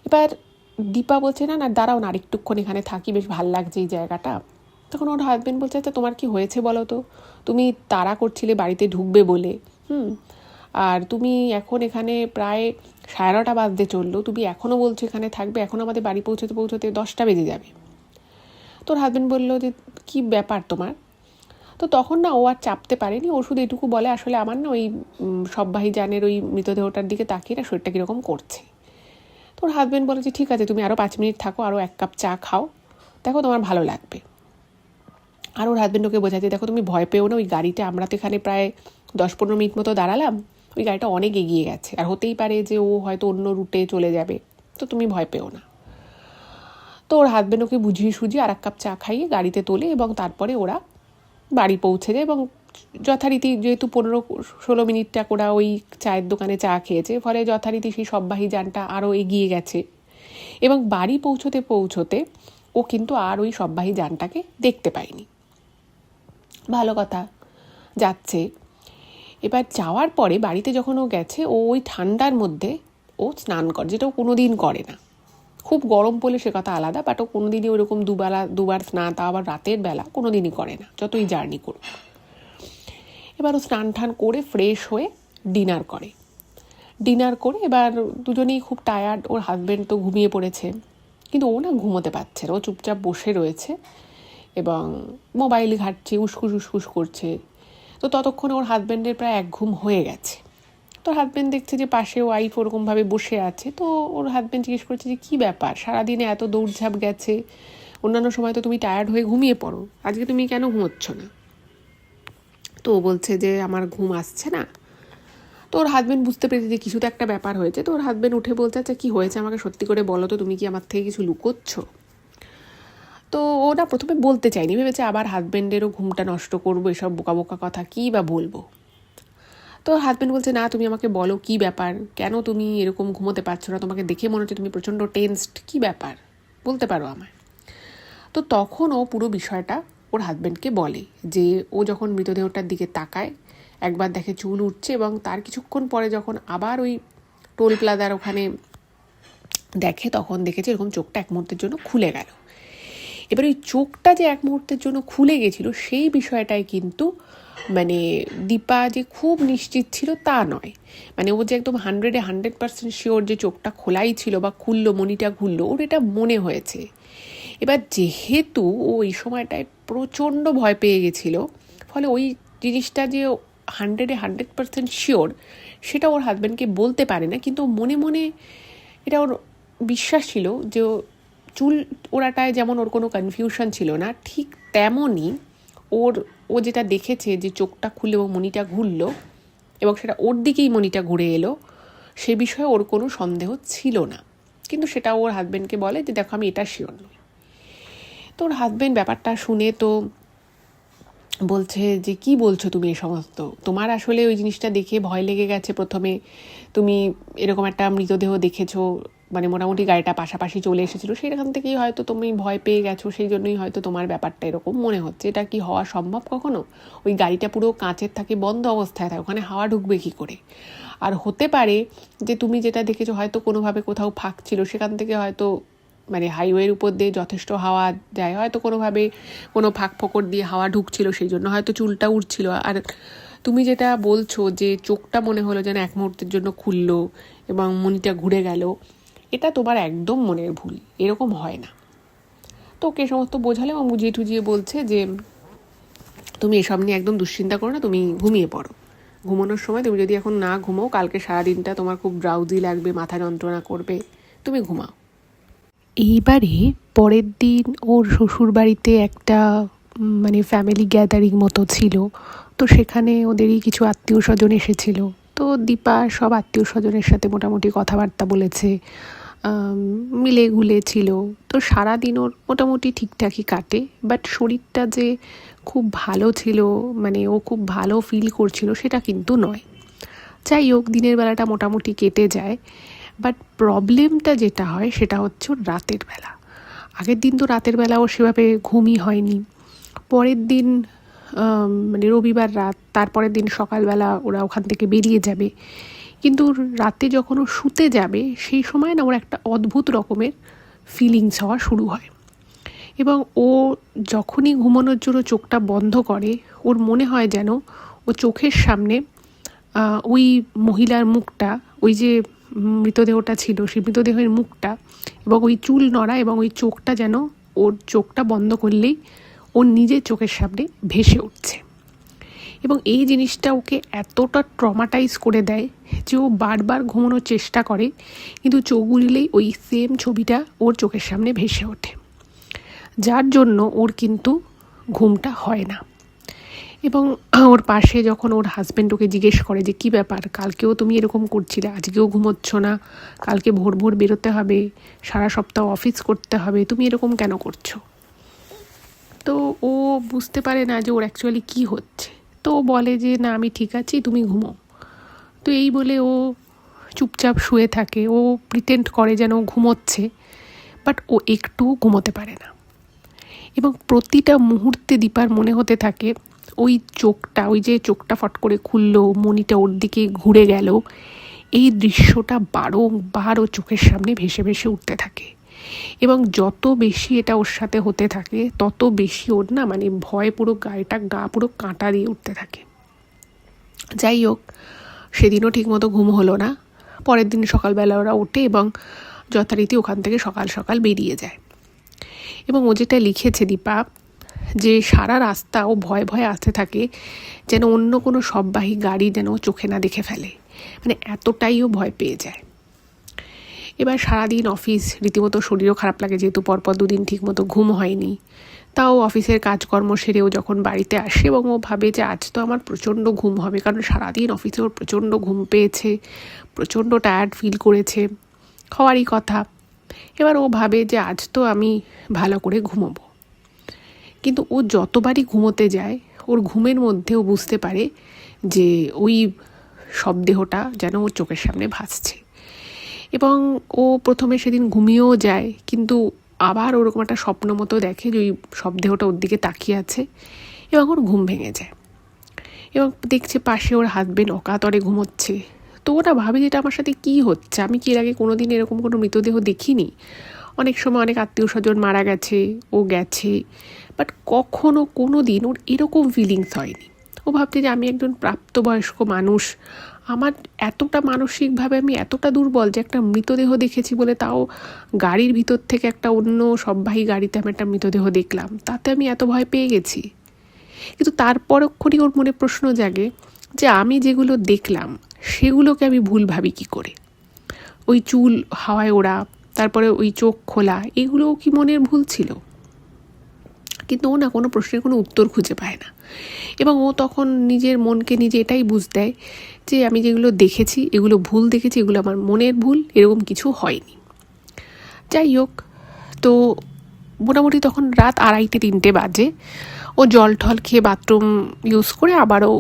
[SPEAKER 1] এবার দীপা বলছে না দাঁড়াও না আরেকটুক্ষণ এখানে থাকি, বেশ ভাল লাগছে এই জায়গাটা। তখন ওর হাজব্যান্ড বলছে আচ্ছা তোমার কি হয়েছে বলো তো, তুমি তাড়া করছিলে বাড়িতে ঢুকবে বলে, আর তুমি এখন এখানে প্রায় 9:30 বাজতে চললো, তুমি এখনও বলছো এখানে থাকবে, এখন আমাদের বাড়ি পৌঁছতে 10টা বেজে যাবে। তোর হাজব্যান্ড বললো যে কি ব্যাপার তোমার। তো তখন না ও আর চাপতে পারেনি, ও শুধু এটুকু বলে আসলে আমার না ওই সববাহী যানের ওই মৃতদেহটার দিকে তাকিয়ে না শরীরটা কীরকম করছে। তোর হাজব্যান্ড বলে যে ঠিক আছে তুমি আরও 5 মিনিট থাকো, আরও 1 কাপ চা খাও, দেখো তোমার ভালো লাগবে। আর ওর হাজব্যান্ড ওকে বোঝাচ্ছে দেখো তুমি ভয় পেও না, ওই গাড়িটা আমরা তো এখানে প্রায় 10-15 মিনিট মতো দাঁড়ালাম, ওই গাড়িটা অনেক এগিয়ে গেছে, আর হতেই পারে যে ও হয়তো অন্য রুটে চলে যাবে, তো তুমি ভয় পেও না। তো ওর হাজব্যান্ড ওকে বুঝিয়ে আর 1 কাপ চা খাইয়ে গাড়িতে তোলে, এবং তারপরে ওরা বাড়ি পৌঁছে যায়। এবং যথারীতি যেহেতু 15-16 মিনিটটা ওরা ওই চায়ের দোকানে চা খেয়েছে, ফলে যথারীতি সেই সববাহী যানটা আরও এগিয়ে গেছে, এবং বাড়ি পৌঁছতে ও কিন্তু আর ওই সববাহী যানটাকে দেখতে পায়নি। ভালো কথা, যাচ্ছে। এবার যাওয়ার পরে বাড়িতে যখন ও গেছে, ও ওই ঠান্ডার মধ্যে ও স্নান করে, যেটা ও কোনোদিন করে না। খুব গরম পড়লে সে কথা আলাদা, বাট ও কোনোদিনই ওরকম দুবার স্নান, তা আবার রাতের বেলা কোনোদিনই করে না, যতই জার্নি করুক। এবার ও স্নান করে ফ্রেশ হয়ে ডিনার করে এবার দুজনেই খুব টায়ার্ড, ওর হাজব্যান্ড তো ঘুমিয়ে পড়েছে, কিন্তু ও না ঘুমোতে পারছে না, ও চুপচাপ বসে রয়েছে এবং মোবাইল ঘাঁটছে, উস্কুস করছে। তো ততক্ষণে ওর হাজব্যান্ডের প্রায় 1 ঘুম হয়ে গেছে। তো হাজব্যান্ড দেখছে যে পাশে ওয়াইফ ওরকমভাবে বসে আছে, তো ওর হাজব্যান্ড জিজ্ঞেস করছে যে কী ব্যাপার, সারাদিনে এত দৌড়ঝাঁপ গেছে, অন্যান্য সময় তো তুমি টায়ার্ড হয়ে ঘুমিয়ে পড়ো, আজকে তুমি কেন ঘুমোচ্ছ না? তো ও বলছে যে আমার ঘুম আসছে না। তো ওর হাজব্যান্ড বুঝতে পেরেছে যে কিছু তো একটা ব্যাপার হয়েছে। তো ওর হাজব্যান্ড উঠে বলছে আচ্ছা কী হয়েছে আমাকে সত্যি করে বলো তো, তুমি কি আমার থেকে কিছু লুকোচ্ছ? তো ওরা প্রথমে বলতে চায়নি, ভেবেছে আবার হাজব্যান্ডেরও ঘুমটা নষ্ট করবো, এসব বোকা কথা কী বা বলবো। তো হাজব্যান্ড বলছে না তুমি আমাকে বলো কী ব্যাপার, কেন তুমি এরকম ঘুমোতে পারছো না, তোমাকে দেখে মনে হচ্ছে তুমি প্রচণ্ড টেনসড, কী ব্যাপার বলতে পারো আমায়। তো তখন ও পুরো বিষয়টা ওর হাজব্যান্ডকে বলে যে ও যখন মৃতদেহটার দিকে তাকায়, একবার দেখে চুল উঠছে, এবং তার কিছুক্ষণ পরে যখন আবার ওই টোল প্লাজার ওখানে দেখে, তখন দেখেছে এরকম চোখটা এক মুহূর্তের জন্য খুলে গেল। এবার ওই চোখটা যে এক মুহূর্তের জন্য খুলে গেছিল সেই বিষয়টাই কিন্তু মানে দীপা যে খুব নিশ্চিত ছিল তা নয়। মানে ও যে একদম 100% শিওর যে চোখটা খোলাই ছিল বা খুললো, মণিটা খুললো, ওর এটা মনে হয়েছে। এবার যেহেতু ও ওই সময়টায় প্রচণ্ড ভয় পেয়ে গেছিলো, ফলে ওই জিনিসটা যে 100% শিওর সেটা ওর হাজব্যান্ডকে বলতে পারে না, কিন্তু মনে মনে এটা ওর বিশ্বাস ছিল যে চুল ওড়াটায় যেমন ওর কোনো কনফিউশন ছিল না, ঠিক তেমনই ও যেটা দেখেছে যে চোখটা খুলে ও মণিটা ঘুরলো এবং সেটা ওর দিকেই মণিটা ঘুরে এলো, সে বিষয়ে ওর কোনো সন্দেহ ছিল না। কিন্তু সেটা ওর হাজব্যান্ডকে বলে যে দেখো আমি এটা শিওর নই। তো ওর হাজব্যান্ড ব্যাপারটা শুনে তো বলছে যে কি বলছো তুমি এ সমস্ত, তোমার আসলে ওই জিনিসটা দেখে ভয় লেগে গেছে প্রথমে, তুমি এরকম একটা মৃতদেহ দেখেছো, মানে মোটামুটি গাড়িটা পাশাপাশি চলে এসেছিলো, সেখান থেকেই হয়তো তুমি ভয় পেয়ে গেছো, সেই জন্যই হয়তো তোমার ব্যাপারটা এরকম মনে হচ্ছে। এটা কি হওয়া সম্ভব কখনো? ওই গাড়িটা পুরো কাঁচের থাকে, বন্ধ অবস্থায় থাকে, ওখানে হাওয়া ঢুকবে কী করে? আর হতে পারে যে তুমি যেটা দেখেছো হয়তো কোনোভাবে কোথাও ফাঁক ছিল, সেখান থেকে হয়তো মানে হাইওয়ের উপর দিয়ে যথেষ্ট হাওয়া যায়, হয়তো কোনোভাবে কোনো ফাঁক ফোকর দিয়ে হাওয়া ঢুকছিল, সেই জন্য হয়তো চুলটা উঠছিল। আর তুমি যেটা বলছো যে চোখটা মনে হলো যেন এক মুহূর্তের জন্য খুললো এবং মণিটা ঘুরে গেল, এটা তোমার একদম মনের ভুল, এরকম হয় না। তো ওকে সমস্ত বোঝালে এবং বুঝিয়ে টুজিয়ে বলছে যে তুমি এসব নিয়ে একদম দুশ্চিন্তা করো না, তুমি ঘুমিয়ে পড়ো। ঘুমানোর সময় তুমি যদি এখন না ঘুমাও, কালকে সারাদিনটা তোমার খুব ড্রাউজি লাগবে, মাথা যন্ত্রণা করবে, তুমি ঘুমাও। এইবারে পরের দিন ওর শ্বশুরবাড়িতে একটা মানে ফ্যামিলি গ্যাদারিং মতো ছিল, তো সেখানে ওদেরই কিছু আত্মীয় স্বজন এসেছিল। তো দীপা সব আত্মীয় স্বজনের সাথে মোটামুটি কথাবার্তা বলেছে, মিলে গুলে ছিল। তো সারাদিন ওর মোটামুটি ঠিকঠাকই কাটে, বাট শরীরটা যে খুব ভালো ছিল, মানে ও খুব ভালো ফিল করছিল সেটা কিন্তু নয়। যাই হোক, দিনের বেলাটা মোটামুটি কেটে যায়, বাট প্রবলেমটা যেটা হয় সেটা হচ্ছে ওর রাতের বেলা। আগের দিন তো রাতের বেলা ওর সেভাবে ঘুমই হয়নি। পরের দিন মানে রবিবার রাত, তারপরের দিন সকালবেলা ওরা ওখান থেকে বেরিয়ে যাবে, কিন্তু রাতে যখন ও শুতে যাবে সেই সময় না ওর একটা অদ্ভুত রকমের ফিলিংস হওয়া শুরু হয়। এবং ও যখনই ঘুমানোর জন্য চোখটা বন্ধ করে, ওর মনে হয় যেন ও চোখের সামনে ওই মহিলার মুখটা, ওই যে মৃতদেহটা ছিল সেই মৃতদেহের মুখটা এবং ওই চুল নড়া এবং ওই চোখটা যেন ওর চোখটা বন্ধ করলেই ওর নিজের চোখের সামনে ভেসে উঠছে। এবং এই জিনিসটা ওকে এতটা ট্রমাটাইজ করে দেয় যে ও বারবার ঘুমানোর চেষ্টা করে, কিন্তু চোখ বুজলেই ওই সেম ছবিটা ওর চোখের সামনে ভেসে ওঠে, যার জন্য ওর কিন্তু ঘুমটা হয় না। এবং ওর পাশে যখন ওর হাজব্যান্ড ওকে জিজ্ঞেস করে যে কী ব্যাপার, কালকেও তুমি এরকম করছিলে, আজকেও ঘুমোচ্ছ না, কালকে ভোর ভোর বেরোতে হবে, সারা সপ্তাহ অফিস করতে হবে, তুমি এরকম কেন করছো? তো ও বুঝতে পারে না যে ওর অ্যাকচুয়ালি কী হচ্ছে। তো ও বলে যে না আমি ঠিক আছি, তুমি ঘুমো। তো এই বলে ও চুপচাপ শুয়ে থাকে, ও প্রিটেন্ড করে যেন ও ঘুমোচ্ছে, বাট ও একটুও ঘুমোতে পারে না। এবং প্রতিটা মুহূর্তে দীপার মনে হতে থাকে ওই চোখটা, ওই যে চোখটা ফট করে খুললো, মণিটা ওর দিকে ঘুরে গেল, এই দৃশ্যটা বারংবার ও চোখের সামনে ভেসে ভেসে উঠতে থাকে। এবং যত বেশি এটা ওর সাথে হতে থাকে তত বেশি ওর না মানে ভয় পুরো গা পুরো কাঁটা দিয়ে উঠতে থাকে। যাই হোক, সেদিনও ঠিকমতো ঘুম হলো না। পরের দিন সকালবেলা ওরা ওঠে এবং যথারীতি ওখান থেকে সকাল সকাল বেরিয়ে যায়। এবং ও যেটা লিখেছে দীপা, যে সারা রাস্তা ও ভয়ে ভয়ে আসতে থাকে যেন অন্য কোনো শববাহী গাড়ি যেন চোখে না দেখে ফেলে, মানে এতটাই ও ভয় পেয়ে যায়। এবার সারাদিন অফিস, রীতিমতো শরীরও খারাপ লাগে যেহেতু পরপর দুদিন ঠিকমতো ঘুম হয়নি। তাও অফিসের কাজকর্ম সেরেও যখন বাড়িতে আসে এবং ও ভাবে যে আজ তো আমার প্রচণ্ড ঘুম হবে, কারণ সারাদিন অফিসে ওর প্রচণ্ড ঘুম পেয়েছে, প্রচণ্ড টায়ার্ড ফিল করেছে, হওয়ারই কথা। এবার ও ভাবে যে আজ তো আমি ভালো করে ঘুমোবো। কিন্তু ও যতবারই ঘুমোতে যায় ওর ঘুমের মধ্যেও বুঝতে পারে যে ওই শবদেহটা যেন ওর চোখের সামনে ভাসছে। এবং ও প্রথমে সেদিন ঘুমিয়েও যায়, কিন্তু আবার ওরকম একটা স্বপ্ন মতো দেখে যে ওই শবদেহটা ওর দিকে তাকিয়ে আছে এবং ওর ঘুম ভেঙে যায়। এবং দেখছে পাশে ওর হাজবেন্ড অকাতরে ঘুমোচ্ছে। তো ওরা ভাবে যে এটা আমার সাথে কী হচ্ছে, আমি কি এর আগে কোনো দিন এরকম কোনো মৃতদেহ দেখিনি, অনেক সময় অনেক আত্মীয় স্বজন মারা গেছে, ও গেছে, বাট কখনো কোনো দিন ওর এরকম ফিলিংস হয়নি। ও ভাবছে যে আমি একজন প্রাপ্তবয়স্ক মানুষ, আমার এতটা মানসিকভাবে আমি এতটা দুর্বল যে একটা মৃতদেহ দেখেছি বলে, তাও গাড়ির ভিতর থেকে একটা অন্য সববাহী গাড়িতে আমি একটা মৃতদেহ দেখলাম, তাতে আমি এত ভয় পেয়ে গেছি। কিন্তু তারপরক্ষণই ওর মনে প্রশ্ন জাগে যে আমি যেগুলো দেখলাম সেগুলোকে আমি ভুল ভাবি কী করে। ওই চুল হাওয়ায় ওড়া, তারপরে ওই চোখ খোলা, এগুলোও কি মনের ভুল ছিল? কিন্তু ও না কোনো প্রশ্নের কোনো উত্তর খুঁজে পায় না, এবং ও তখন নিজের মনকে নিজে এটাই বুঝ দেয় যে আমি যেগুলো দেখেছি এগুলো ভুল দেখেছি, এগুলো আমার মনের ভুল, এরকম কিছু হয়নি। যাই হোক, তো মোটামুটি তখন রাত 2:30-3টে বাজে। ও জল ঠল খেয়ে বাথরুম ইউজ করে আবারও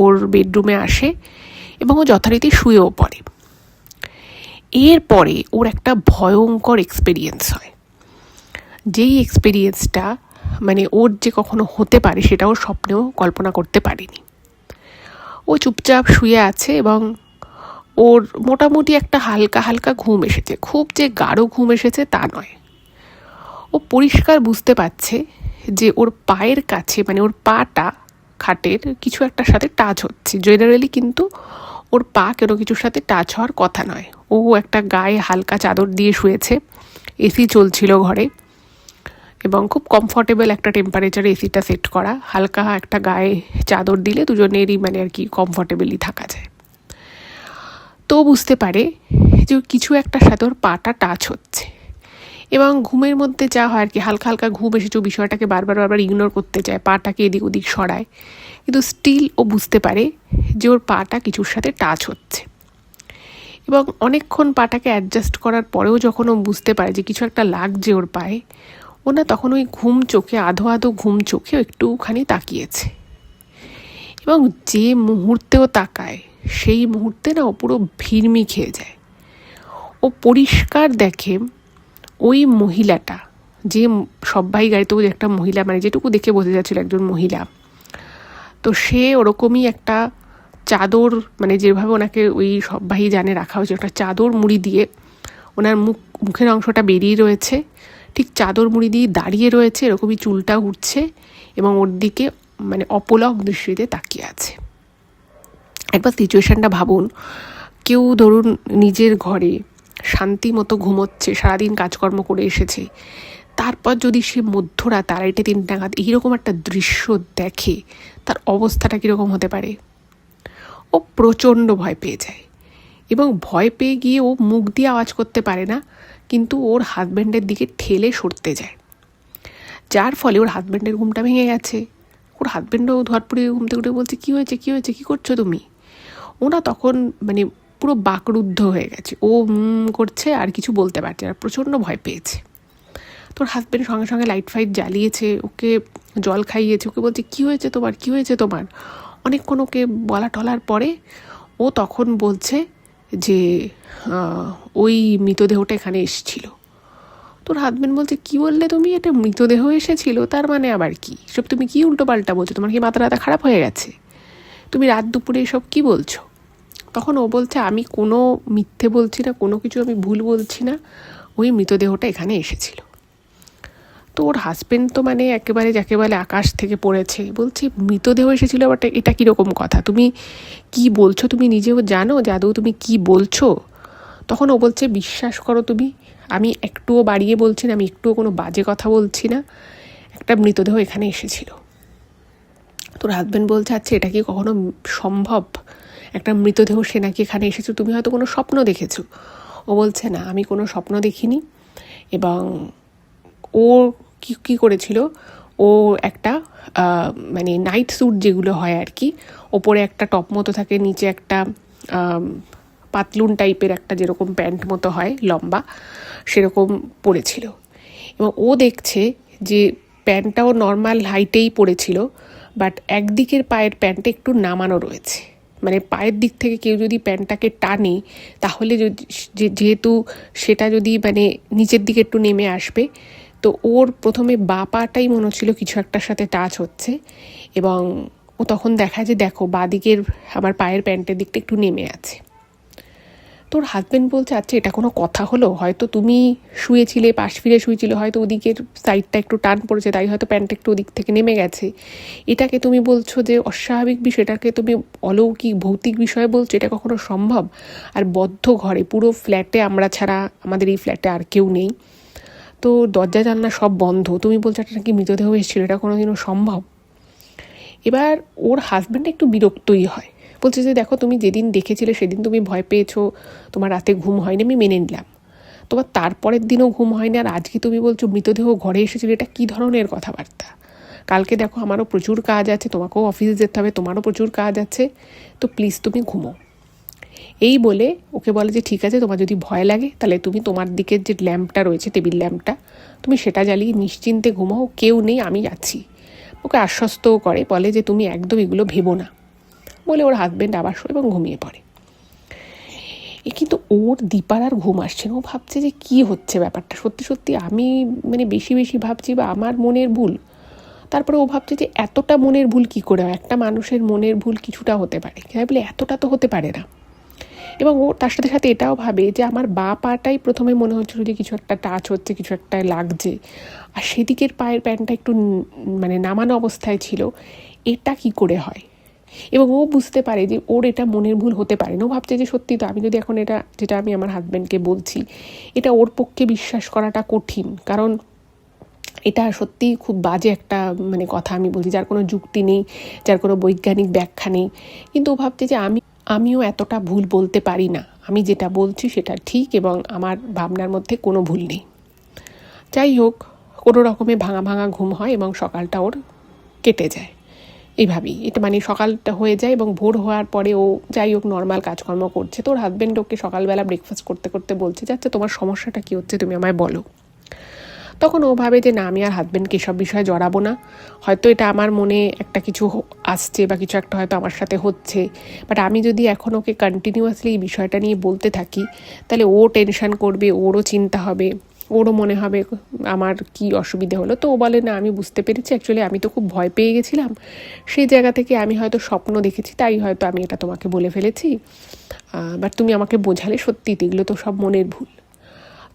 [SPEAKER 1] ওর বেডরুমে আসে এবং ও যথারীতি শুয়েও পড়ে। এরপরে ওর একটা ভয়ঙ্কর এক্সপেরিয়েন্স হয়, যেই এক্সপেরিয়েন্সটা মানে ওর যে কখনো হতে পারে সেটা ওর স্বপ্নেও কল্পনা করতে পারেনি। ও চুপচাপ শুয়ে আছে এবং ওর মোটামুটি একটা হালকা হালকা ঘুম এসেছে, খুব যে গাঢ় ঘুম এসেছে তা নয়। ও পরিষ্কার বুঝতে পারছে যে ওর পায়ের কাছে, মানে ওর পাটা খাটের কিছু একটার সাথে টাচ হচ্ছে। জেনারেলি কিন্তু ওর পা কোনো কিছুর সাথে টাচ হওয়ার কথা নয়। ও একটা গায়ে হালকা চাদর দিয়ে শুয়েছে, এসি চলছিল ঘরে এবং খুব কমফর্টেবল একটা টেম্পারেচারে এসিটা সেট করা। হালকা একটা গায়ে চাদর দিলে দুজনেরই মানে আর কি কমফর্টেবলি থাকা যায়। তো বুঝতে পারে যে কিছু একটার সাথে ওর পাটা টাচ হচ্ছে, এবং ঘুমের মধ্যে যা হয় আর কি, হালকা হালকা ঘুম এসেছে, বিষয়টাকে বারবার ইগনোর করতে চায়, পাটাকে এদিক ওদিক সরায়, কিন্তু স্টিল ও বুঝতে পারে যে ওর পাটা কিছুর সাথে টাচ হচ্ছে। এবং অনেকক্ষণ পাটাকে অ্যাডজাস্ট করার পরেও যখন ও বুঝতে পারে যে কিছু একটা লাগছে ওর পায়ে, ও না তখন ওই ঘুম চোখে, আধো আধো ঘুম চোখে একটুখানি তাকিয়েছে, এবং যে মুহূর্তেও তাকায় সেই মুহূর্তে না ও পুরো ভিড়মি খেয়ে যায়। ও পরিষ্কার দেখে ওই মহিলাটা, যে সবাই গাড়িতেও একটা মহিলা, মানে যেটুকু দেখে বোঝা যাচ্ছিল একজন মহিলা, তো সে ওরকমই একটা চাদর, মানে যেভাবে ওনাকে ওই সববাহী জানে রাখা হয়েছে, একটা চাদর মুড়ি দিয়ে ওনার মুখের অংশটা বেরিয়ে রয়েছে, ঠিক চাদর মুড়ি দিয়ে দাঁড়িয়ে রয়েছে, এরকমই চুলটা উঠছে এবং ওর দিকে মানে অপলক দৃষ্টিতে তাকিয়ে আছে। একবার সিচুয়েশানটা ভাবুন, কেউ ধরুন নিজের ঘরে শান্তি মতো ঘুমোচ্ছে, সারাদিন কাজকর্ম করে এসেছে, তারপর যদি সে মধ্যরাত 2:30-3 নাগাদ এইরকম একটা দৃশ্য দেখে, তার অবস্থাটা কীরকম হতে পারে? ও প্রচণ্ড ভয় পেয়ে যায়, এবং ভয় পেয়ে গিয়ে ও মুখ দিয়ে আওয়াজ করতে পারে না, কিন্তু ওর হাজব্যান্ডের দিকে ঠেলে সরতে যায়, যার ফলে ওর হাজব্যান্ডের ঘুমটা ভেঙে গেছে। ওর হাজব্যান্ডও ধরপড়ে ঘুম থেকে উঠে বলছে, কী হয়েছে কী হয়েছে, কী করছো তুমি? ওনা তখন মানে পুরো বাকরুদ্ধ হয়ে গেছে, ও করছে আর কিছু বলতে পারছে না, প্রচণ্ড ভয় পেয়েছে। তোর হাজব্যান্ড সঙ্গে সঙ্গে লাইট ফাইট জ্বালিয়েছে, ওকে জল খাইয়েছে, ওকে বলছে কী হয়েছে তোমার, কী হয়েছে তোমার। অনেকক্ষণ ওকে বলা টলার পরে ও তখন বলছে যে ওই মৃতদেহটা এখানে এসেছিল। তোর হাজব্যান্ড বলছে, কী বললে তুমি, এটা মৃতদেহ এসেছিল? তার মানে আবার কি সব তুমি কী উল্টোপাল্টা বলছো, তোমার কি মাথা রাতা খারাপ হয়ে গেছে, তুমি রাত দুপুরে এসব কী বলছো? তখন ও বলছে, আমি কোনো মিথ্যে বলছি না, কোনো কিছু আমি ভুল বলছি না, ওই মৃতদেহটা এখানে এসেছিল। তো ওর হাজব্যান্ড তো মানে একেবারে যাকে বলে আকাশ থেকে পড়েছে, বলছে মৃতদেহ এসেছিল, বাট এটা কীরকম কথা, তুমি কি বলছো, তুমি নিজেও জানো যে আদৌ তুমি কি বলছো? তখন ও বলছে, বিশ্বাস করো তুমি, আমি একটুও বাড়িয়ে বলছি না, আমি একটুও কোনো বাজে কথা বলছি না, একটা মৃতদেহ এখানে এসেছিল। তোর হাজব্যান্ড বলছে, আচ্ছা এটা কি কখনো সম্ভব, একটা মৃতদেহ সে নাকি এখানে এসেছো, তুমি হয়তো কোনো স্বপ্ন দেখেছো। ও বলছে, না আমি কোনো স্বপ্ন দেখিনি, এবং ও কী করেছিল, ও একটা মানে নাইট স্যুট যেগুলো হয় আর কি, ওপরে একটা টপ মতো থাকে, নিচে একটা পাতলুন টাইপের একটা যেরকম প্যান্ট মতো হয় লম্বা, সেরকম পরেছিল। এবং ও দেখছে যে প্যান্টটাও নর্মাল হাইটেই পরেছিল, বাট একদিকের পায়ের প্যান্টটা একটু নামানো রয়েছে, মানে পায়ের দিক থেকে কেউ যদি প্যান্টটাকে টানে তাহলে যদি যেহেতু সেটা যদি মানে নিচের দিকে একটু নেমে আসবে, তো ওর প্রথমে বা পাটাই মনে হচ্ছিল কিছু একটার সাথে টাচ হচ্ছে, এবং ও তখন দেখা যে দেখো বাঁ দিকের আমার পায়ের প্যান্টের দিকটা একটু নেমে আছে। তোর হাজব্যান্ড বলছে আচ্ছা এটা কোনো কথা হলো, হয়তো তুমি শুয়েছিলে, পাশ ফিরে শুয়েছিলে, হয়তো ওদিকের সাইডটা একটু টান পড়েছে, তাই হয়তো প্যান্টটা একটু ওদিক থেকে নেমে গেছে, এটাকে তুমি বলছো যে অস্বাভাবিক বিষয়, এটাকে তুমি অলৌকিক ভৌতিক বিষয় বলছো, এটা কখনো সম্ভব? আর বদ্ধ ঘরে, পুরো ফ্ল্যাটে আমরা ছাড়া, আমাদের এই ফ্ল্যাটে আর কেউ নেই, তো দরজা জানলা সব বন্ধ, তুমি বলছো একটা নাকি মৃতদেহ এসেছিল, এটা কোনোদিনও সম্ভব? এবার ওর হাজব্যান্ড একটু বিরক্তই হয়, বলছে যে দেখো তুমি যেদিন দেখেছিলে সেদিন তুমি ভয় পেয়েছো, তোমার রাতে ঘুম হয়নি, আমি মেনে নিলাম, তোমার তারপরের দিনও ঘুম হয়নি, আর আজকে তুমি বলছো মৃতদেহ ঘরে এসেছিল, এটা কী ধরনের কথাবার্তা? কালকে দেখো আমারও প্রচুর কাজ আছে, তোমাকেও অফিসে যেতে হবে, তোমারও প্রচুর কাজ আছে, তো প্লিজ তুমি ঘুমো। এই বলে ওকে বলে যে ঠিক আছে, তোমার যদি ভয় লাগে তাহলে তুমি তোমার দিকের যে ল্যাম্পটা রয়েছে, টেবিল ল্যাম্পটা, তুমি সেটা জ্বালিয়ে নিশ্চিন্তে ঘুমাও, কেউ নেই, আমি আছি। ওকে আশ্বস্তও করে, বলে যে তুমি একদম এগুলো ভেবো না, বলে ওর হাজব্যান্ড আবার শোয় এবং ঘুমিয়ে পড়ে। কিন্তু ওর দীপার আর ঘুম আসছে না, ও ভাবছে যে কী হচ্ছে ব্যাপারটা, সত্যি সত্যি আমি মানে বেশি বেশি ভাবছি বা আমার মনের ভুল? তারপরে ও ভাবছে যে এতটা মনের ভুল কী করে হয়, একটা মানুষের মনের ভুল কিছুটা হতে পারে, বলে এতটা তো হতে পারে না। এবং ও তার সাথে সাথে এটাও ভাবে যে আমার বা পাটাই প্রথমে মনে হচ্ছিল যে কিছু একটা টাচ হচ্ছে, কিছু একটা লাগছে, আর সেদিকের পায়ের প্যান্টটা একটু মানে নামানো অবস্থায় ছিল, এটা কি করে হয়? এবং ও বুঝতে পারে যে ওর এটা মনের ভুল হতে পারে না, ও ভাবছে যে সত্যি তো, আমি যদি এখন এটা, যেটা আমি আমার হাজব্যান্ডকে বলছি, এটা ওর পক্ষে বিশ্বাস করাটা কঠিন, কারণ এটা সত্যিই খুব বাজে একটা মানে কথা আমি বলছি, যার কোনো যুক্তি নেই, যার কোনো বৈজ্ঞানিক ব্যাখ্যা নেই। কিন্তু ও ভাবছে যে আমিও এতটা ভুল বলতে পারি না, আমি যেটা বলছি সেটা ঠিক এবং আমার ভাবনার মধ্যে কোনো ভুল নেই। যাই হোক, কোনো রকমে ভাঙা ভাঙা ঘুম হয় এবং সকালটা ওর কেটে যায় এইভাবেই। এটা মানে সকালটা হয়ে যায় এবং ভোর হওয়ার পরে ও যাই হোক নর্মাল কাজকর্ম করছে। তো ওর হাজব্যান্ড ওকে সকালবেলা ব্রেকফাস্ট করতে করতে বলছে যে আচ্ছা তোমার সমস্যাটা কী হচ্ছে, তুমি আমায় বলো। তখন ও ভাবে যে না, আমি আর হাজব্যান্ডকে এসব বিষয়ে জড়াবো না, হয়তো এটা আমার মনে একটা কিছু আসছে বা কিছু একটা হয়তো আমার সাথে হচ্ছে, বাট আমি যদি এখন ওকে কন্টিনিউয়াসলি এই বিষয়টা নিয়ে বলতে থাকি তাহলে ও টেনশন করবে, ওরও চিন্তা হবে, ওরও মনে হবে আমার কি অসুবিধে হলো। তো ও বলে না, আমি বুঝতে পেরেছি, অ্যাকচুয়ালি আমি তো খুব ভয় পেয়ে গেছিলাম, সেই জায়গা থেকে আমি হয়তো স্বপ্ন দেখেছি, তাই হয়তো আমি এটা তোমাকে বলে ফেলেছি, বাট তুমি আমাকে বোঝালে, সত্যি এগুলো তো সব মনের ভুল।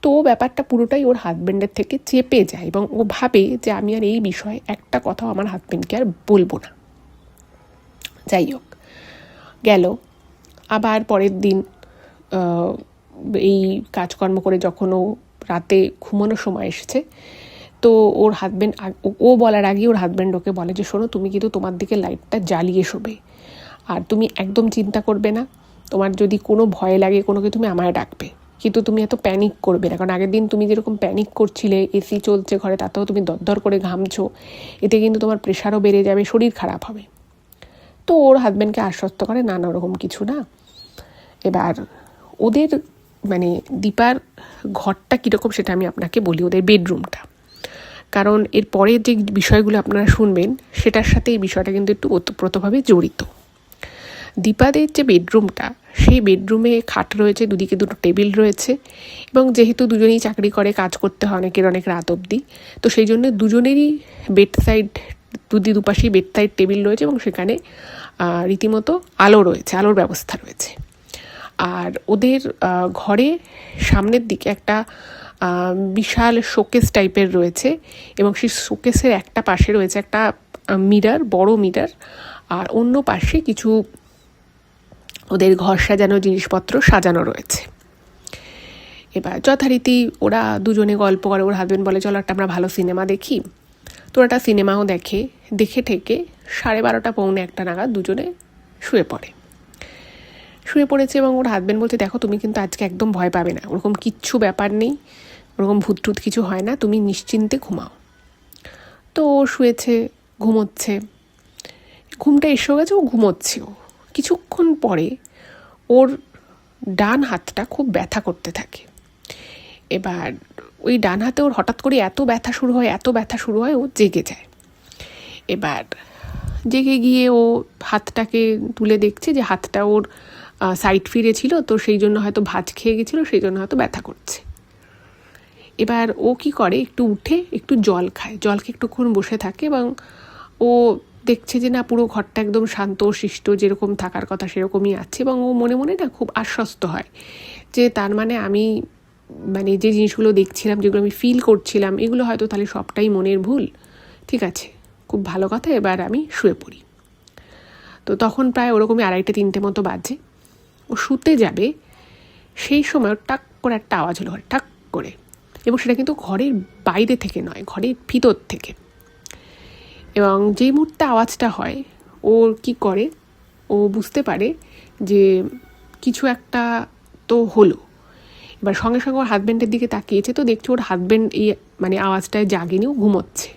[SPEAKER 1] তো ও ব্যাপারটা পুরোটাই ওর হাজব্যান্ডের থেকে চেপে যায় এবং ও ভাবে যে আমি আর এই বিষয়ে একটা কথাও আমার হাজব্যান্ডকে আর বলবো না। যাই হোক, গেল আবার পরের দিন এই কাজকর্ম করে যখন ও রাতে ঘুমানোর সময় এসেছে, তো ওর হাজব্যান্ড, ও বলার আগে ওর হাজব্যান্ড ওকে বলে যে শোনো, তুমি কিন্তু তোমার দিকে লাইটটা জ্বালিয়ে শোবে, আর তুমি একদম চিন্তা করবে না, তোমার যদি কোনো ভয় লাগে কোনো কিছু, তুমি আমায় ডাকবে, কিন্তু তুমি এত প্যানিক করবে না, কারণ আগের দিন তুমি যেরকম প্যানিক করছিলে, এসি চলছে ঘরে, তাতেও তুমি দরদর করে ঘামছো, এতে কিন্তু তোমার প্রেশারও বেড়ে যাবে, শরীর খারাপ হবে। তো ওর হাজব্যান্ডকে আশ্বস্ত করে না না, ওরকম কিছু না। এবার ওদের মানে দীপার ঘরটা কীরকম সেটা আমি আপনাকে বলি, ওদের বেডরুমটা, কারণ এর পরের যে বিষয়গুলো আপনারা শুনবেন সেটার সাথে এই বিষয়টা কিন্তু একটু ওতপ্রোতভাবে জড়িত। দীপাদের যে বেডরুমটা, সেই বেডরুমে খাট রয়েছে, দুদিকে দুটো টেবিল রয়েছে, এবং যেহেতু দুজনেই চাকরি করে, কাজ করতে হয় অনেকের অনেক রাত অবধি, তো সেই জন্য দুজনেরই বেড সাইড, দুপাশেই বেড সাইড টেবিল রয়েছে এবং সেখানে রীতিমতো আলো রয়েছে, আলোর ব্যবস্থা রয়েছে। আর ওদের ঘরে সামনের দিকে একটা বিশাল শোকেস টাইপের রয়েছে এবং সেই শোকেসের একটা পাশে রয়েছে একটা মিরর, বড় মিরর, আর অন্য পাশে কিছু ওদের ঘর সাজানো জিনিসপত্র সাজানো রয়েছে। এবার যথারীতি ওরা দুজনে গল্প করে, ওর হাজব্যান্ড বলে চলো একটা আমরা ভালো সিনেমা দেখি, তো একটা সিনেমাও দেখে ঠেকে 12:30 পৌনে 1 নাগাদ দুজনে শুয়ে পড়েছে এবং ওর হাজব্যান্ড বলছে দেখো তুমি কিন্তু আজকে একদম ভয় পাবে না, ওরকম কিচ্ছু ব্যাপার নেই, ওরকম ভূত কিছু হয় না, তুমি নিশ্চিন্তে ঘুমাও। তো ও শুয়েছে, ঘুমোচ্ছে, ঘুমটা এসেও গেছে, ও ঘুমোচ্ছেও। কিছুক্ষণ পরে ওর ডান হাতটা খুব ব্যথা করতে থাকে। এবার ওই ডান হাতে ওর হঠাৎ করে এত ব্যথা শুরু হয়, ও জেগে যায়। এবার জেগে গিয়ে ও হাতটাকে তুলে দেখছে যে হাতটা ওর সাইড ফিরে ছিল, তো সেই জন্য হয়তো ভাঁজ খেয়ে গেছিলো, সেই জন্য হয়তো ব্যথা করছে। এবার ও কি করে, একটু উঠে একটু জল খেয়ে একটুক্ষণ বসে থাকে এবং ও দেখছে যে না, পুরো ঘরটা একদম শান্ত শিষ্ট, যেরকম থাকার কথা সেরকমই আছে। এবং ও মনে মনে না খুব আশ্বস্ত হয় যে তার মানে আমি মানে যে জিনিসগুলো দেখছিলাম, যেগুলো আমি ফিল করছিলাম, এগুলো হয়তো তাহলে সবটাই মনের ভুল। ঠিক আছে, খুব ভালো কথা, এবার আমি শুয়ে পড়ি। তো তখন প্রায় ওরকমই 2:30-3টে মতো বাজে। ও শুতে যাবে, সেই সময় টাক করে একটা আওয়াজ হলো, টাক করে। এবং সেটা কিন্তু ঘরের বাইরে থেকে নয়, ঘরের ভিতর থেকে। এবং যেই মুহূর্তে আওয়াজটা হয়, ওর কি করে, ও বুঝতে পারে যে কিছু একটা তো হলো। এবার সঙ্গে সঙ্গে ওর হাজব্যান্ডের দিকে তাকিয়েছে, তো দেখছে ওর হাজব্যান্ড এই মানে আওয়াজটায় জাগেনি, ও ঘুমোচ্ছে।